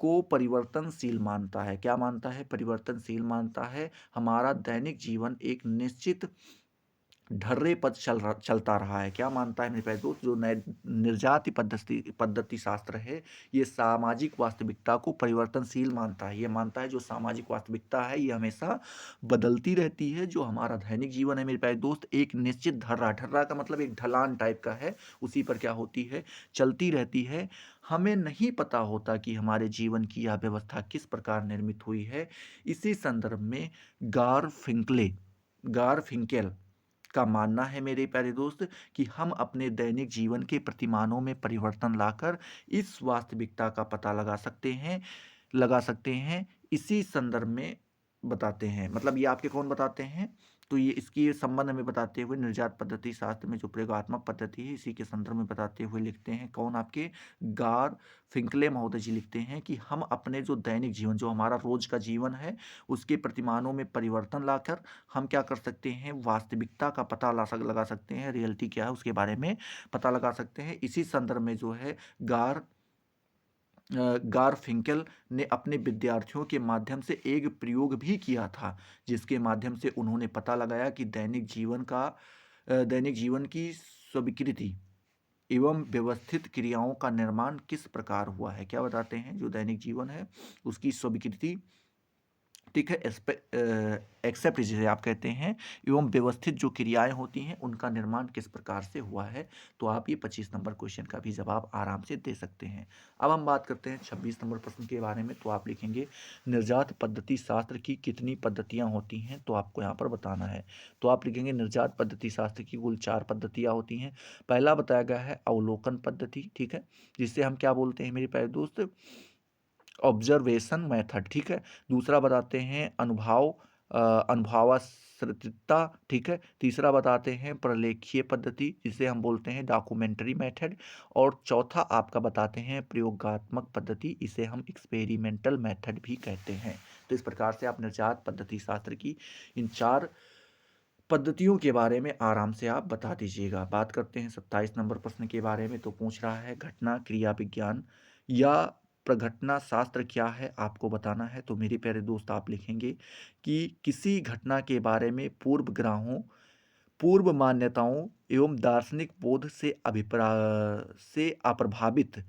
को परिवर्तनशील मानता है। क्या मानता है? परिवर्तनशील मानता है। हमारा दैनिक जीवन एक निश्चित ढर्रे पर चलता रहा है। क्या मानता है मेरे प्यारे दोस्त? जो निर्जाति पद्धति शास्त्र है, ये सामाजिक वास्तविकता को परिवर्तनशील मानता है। ये मानता है जो सामाजिक वास्तविकता है ये हमेशा बदलती रहती है। जो हमारा दैनिक जीवन है मेरे प्यारे दोस्त, एक निश्चित ढर्रा का मतलब एक ढलान टाइप का है, उसी पर क्या होती है? चलती रहती है। हमें नहीं पता होता कि हमारे जीवन की यह व्यवस्था किस प्रकार निर्मित हुई है। इसी संदर्भ में गारफिंकेल का मानना है मेरे प्यारे दोस्त कि हम अपने दैनिक जीवन के प्रतिमानों में परिवर्तन लाकर इस वास्तविकता का पता लगा सकते हैं। इसी संदर्भ में बताते हैं, मतलब ये आपके कौन बताते हैं? तो ये इसकी संबंध में बताते हुए निर्जात पद्धति शास्त्र में जो प्रयोगात्मक पद्धति है इसी के संदर्भ में बताते हुए लिखते हैं कौन? आपके गार फिंकले महोदय जी लिखते हैं कि हम अपने जो दैनिक जीवन, जो हमारा रोज का जीवन है, उसके प्रतिमानों में परिवर्तन लाकर हम क्या कर सकते हैं? वास्तविकता का पता लगा सकते हैं। रियलिटी क्या है उसके बारे में पता लगा सकते हैं। इसी संदर्भ में जो है गारफिंकेल ने अपने विद्यार्थियों के माध्यम से एक प्रयोग भी किया था, जिसके माध्यम से उन्होंने पता लगाया कि दैनिक जीवन की स्वीकृति एवं व्यवस्थित क्रियाओं का निर्माण किस प्रकार हुआ है। क्या बताते हैं? जो दैनिक जीवन है उसकी स्वीकृति, ठीक है, एक्सेप्ट जिसे आप कहते हैं, एवं व्यवस्थित जो क्रियाएं होती हैं उनका निर्माण किस प्रकार से हुआ है। तो आप ये 25 नंबर क्वेश्चन का भी जवाब आराम से दे सकते हैं। अब हम बात करते हैं 26 नंबर प्रश्न के बारे में। तो आप लिखेंगे निर्जात पद्धति शास्त्र की कितनी पद्धतियां होती हैं, तो आपको यहाँ पर बताना है। तो आप लिखेंगे निर्जात पद्धति शास्त्र की कुल 4 पद्धतियां होती हैं। पहला बताया गया है अवलोकन पद्धति, ठीक है, जिससे हम क्या बोलते हैं मेरे प्यारे दोस्त? ऑब्जर्वेशन मेथड, ठीक है। दूसरा बताते हैं अनुभवाश्रितता, ठीक है। तीसरा बताते हैं प्रलेखीय पद्धति, जिसे हम बोलते हैं डॉक्यूमेंट्री मेथड। और चौथा आपका बताते हैं प्रयोगात्मक पद्धति, इसे हम एक्सपेरिमेंटल मेथड भी कहते हैं। तो इस प्रकार से आप निर्जात पद्धति शास्त्र की इन 4 पद्धतियों के बारे में आराम से आप बता दीजिएगा। बात करते हैं 27 नंबर प्रश्न के बारे में। तो पूछ रहा है घटना क्रिया विज्ञान या प्रघटना शास्त्र क्या है, आपको बताना है। तो मेरे प्यारे दोस्त आप लिखेंगे कि किसी घटना के बारे में पूर्व मान्यताओं एवं दार्शनिक बोध से अप्रभावित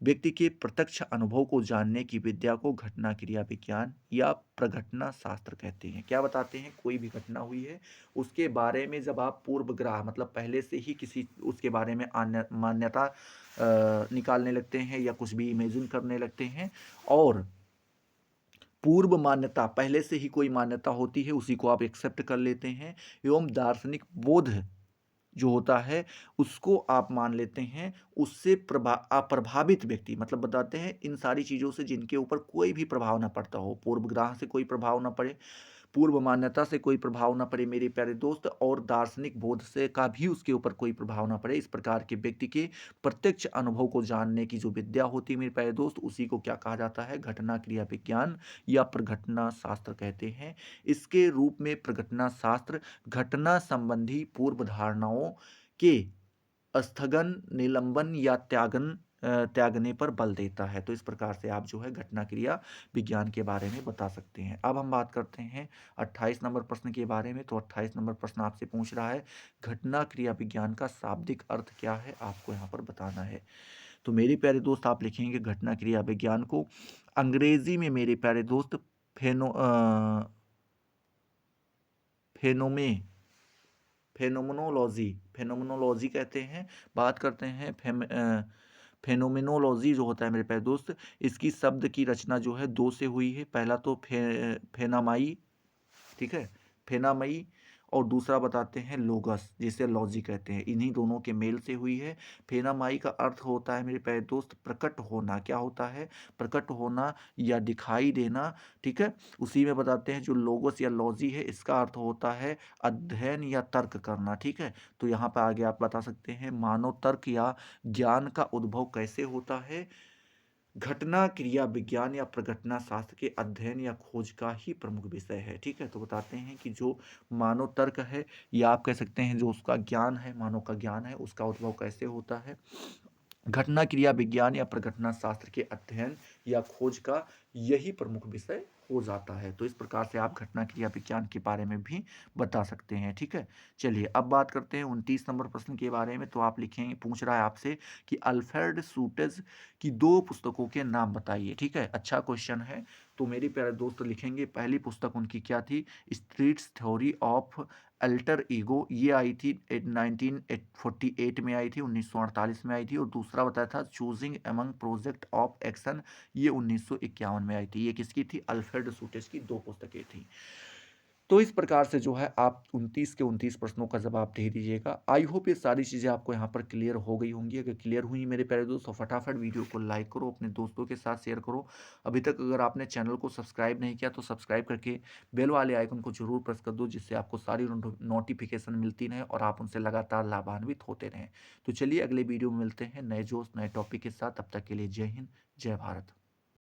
व्यक्ति के प्रत्यक्ष अनुभव को जानने की विद्या को घटना क्रिया विज्ञान या प्रघटना शास्त्र कहते हैं। क्या बताते हैं? कोई भी घटना हुई है उसके बारे में जब आप पूर्वग्रह मतलब पहले से ही किसी उसके बारे में मान्यता निकालने लगते हैं या कुछ भी इमेजिन करने लगते हैं, और पूर्व मान्यता पहले से ही कोई मान्यता होती है उसी को आप एक्सेप्ट कर लेते हैं, एवं दार्शनिक बोध जो होता है उसको आप मान लेते हैं, उससे अप्रभावित व्यक्ति मतलब बताते हैं इन सारी चीज़ों से जिनके ऊपर कोई भी प्रभाव ना पड़ता हो, पूर्वग्रह से कोई प्रभाव ना पड़े, पूर्व मान्यता से कोई प्रभाव ना पड़े मेरे प्यारे दोस्त, और दार्शनिक बोध से का भी उसके ऊपर कोई प्रभाव ना पड़े। इस प्रकार के व्यक्ति के प्रत्यक्ष अनुभव को जानने की जो विद्या होती है मेरे प्यारे दोस्त, उसी को क्या कहा जाता है? घटना क्रिया विज्ञान या प्रघटना शास्त्र कहते हैं। इसके रूप में प्रघटना शास्त्र घटना संबंधी पूर्व धारणाओं के स्थगन, निलंबन या त्यागने पर बल देता है। तो इस प्रकार से आप जो है घटना क्रिया विज्ञान के बारे में बता सकते हैं। अब हम बात करते हैं 28 नंबर प्रश्न के बारे में। तो 28 नंबर प्रश्न आपसे पूछ रहा है घटना क्रिया विज्ञान का शाब्दिक अर्थ क्या है, आपको यहाँ पर बताना है। तो मेरे प्यारे दोस्त आप लिखेंगे घटना क्रिया विज्ञान को अंग्रेजी में मेरे प्यारे दोस्त फेनोमे फेनोमेनोलॉजी कहते हैं। बात करते हैं फेनोमेनोलॉजी जो होता है मेरे प्यारे दोस्त, इसकी शब्द की रचना जो है 2 से हुई है। पहला तो फेनामाई, ठीक है, फेनामई, और दूसरा बताते हैं लोगस, जिसे लॉजी कहते हैं। इन्हीं दोनों के मेल से हुई है। फेनामाई का अर्थ होता है मेरे प्यारे दोस्त प्रकट होना। क्या होता है? प्रकट होना या दिखाई देना, ठीक है। उसी में बताते हैं जो लोगोस या लॉजी है, इसका अर्थ होता है अध्ययन या तर्क करना, ठीक है। तो यहाँ पर आगे आप बता सकते हैं मानव तर्क या ज्ञान का उद्भव कैसे होता है? घटना क्रिया विज्ञान या प्रघटना शास्त्र के अध्ययन या खोज का ही प्रमुख विषय है, ठीक है। तो बताते हैं कि जो मानव तर्क है, या आप कह सकते हैं जो उसका ज्ञान है, मानव का ज्ञान है, उसका उद्भव कैसे होता है? घटना क्रिया विज्ञान या प्रघटना शास्त्र के अध्ययन या खोज का यही प्रमुख विषय हो जाता है। तो इस प्रकार से आप घटना क्रिया विज्ञान के बारे में भी बता सकते हैं, ठीक है। चलिए अब बात करते हैं 29 नंबर प्रश्न के बारे में। तो आप लिखेंगे, पूछ रहा है आपसे कि अल्फ्रेड सूटेज की 2 पुस्तकों के नाम बताइए, ठीक है। अच्छा क्वेश्चन है। तो मेरे प्यारे दोस्त लिखेंगे, पहली पुस्तक उनकी क्या थी? Streets theory of alter ego, ये आई थी 1948 में आई थी, 1948 में आई थी। और दूसरा बताया था choosing among project of action, ये 1951 में आई थी। ये किसकी थी? अल्फ्रेड सूटेज की 2 पुस्तकें थी। तो इस प्रकार से जो है आप 29 के 29 प्रश्नों का जवाब दे दीजिएगा। आई होप ये सारी चीज़ें आपको यहाँ पर क्लियर हो गई होंगी। अगर क्लियर हुई मेरे प्यारे दोस्तों, फटाफट वीडियो को लाइक करो, अपने दोस्तों के साथ शेयर करो। अभी तक अगर आपने चैनल को सब्सक्राइब नहीं किया तो सब्सक्राइब करके बेल वाले आइकन को जरूर प्रेस कर दो, जिससे आपको सारी नोटिफिकेशन मिलती रहे और आप उनसे लगातार लाभान्वित होते रहें। तो चलिए अगले वीडियो में मिलते हैं नए जोश नए टॉपिक के साथ। तब तक के लिए जय हिंद, जय भारत।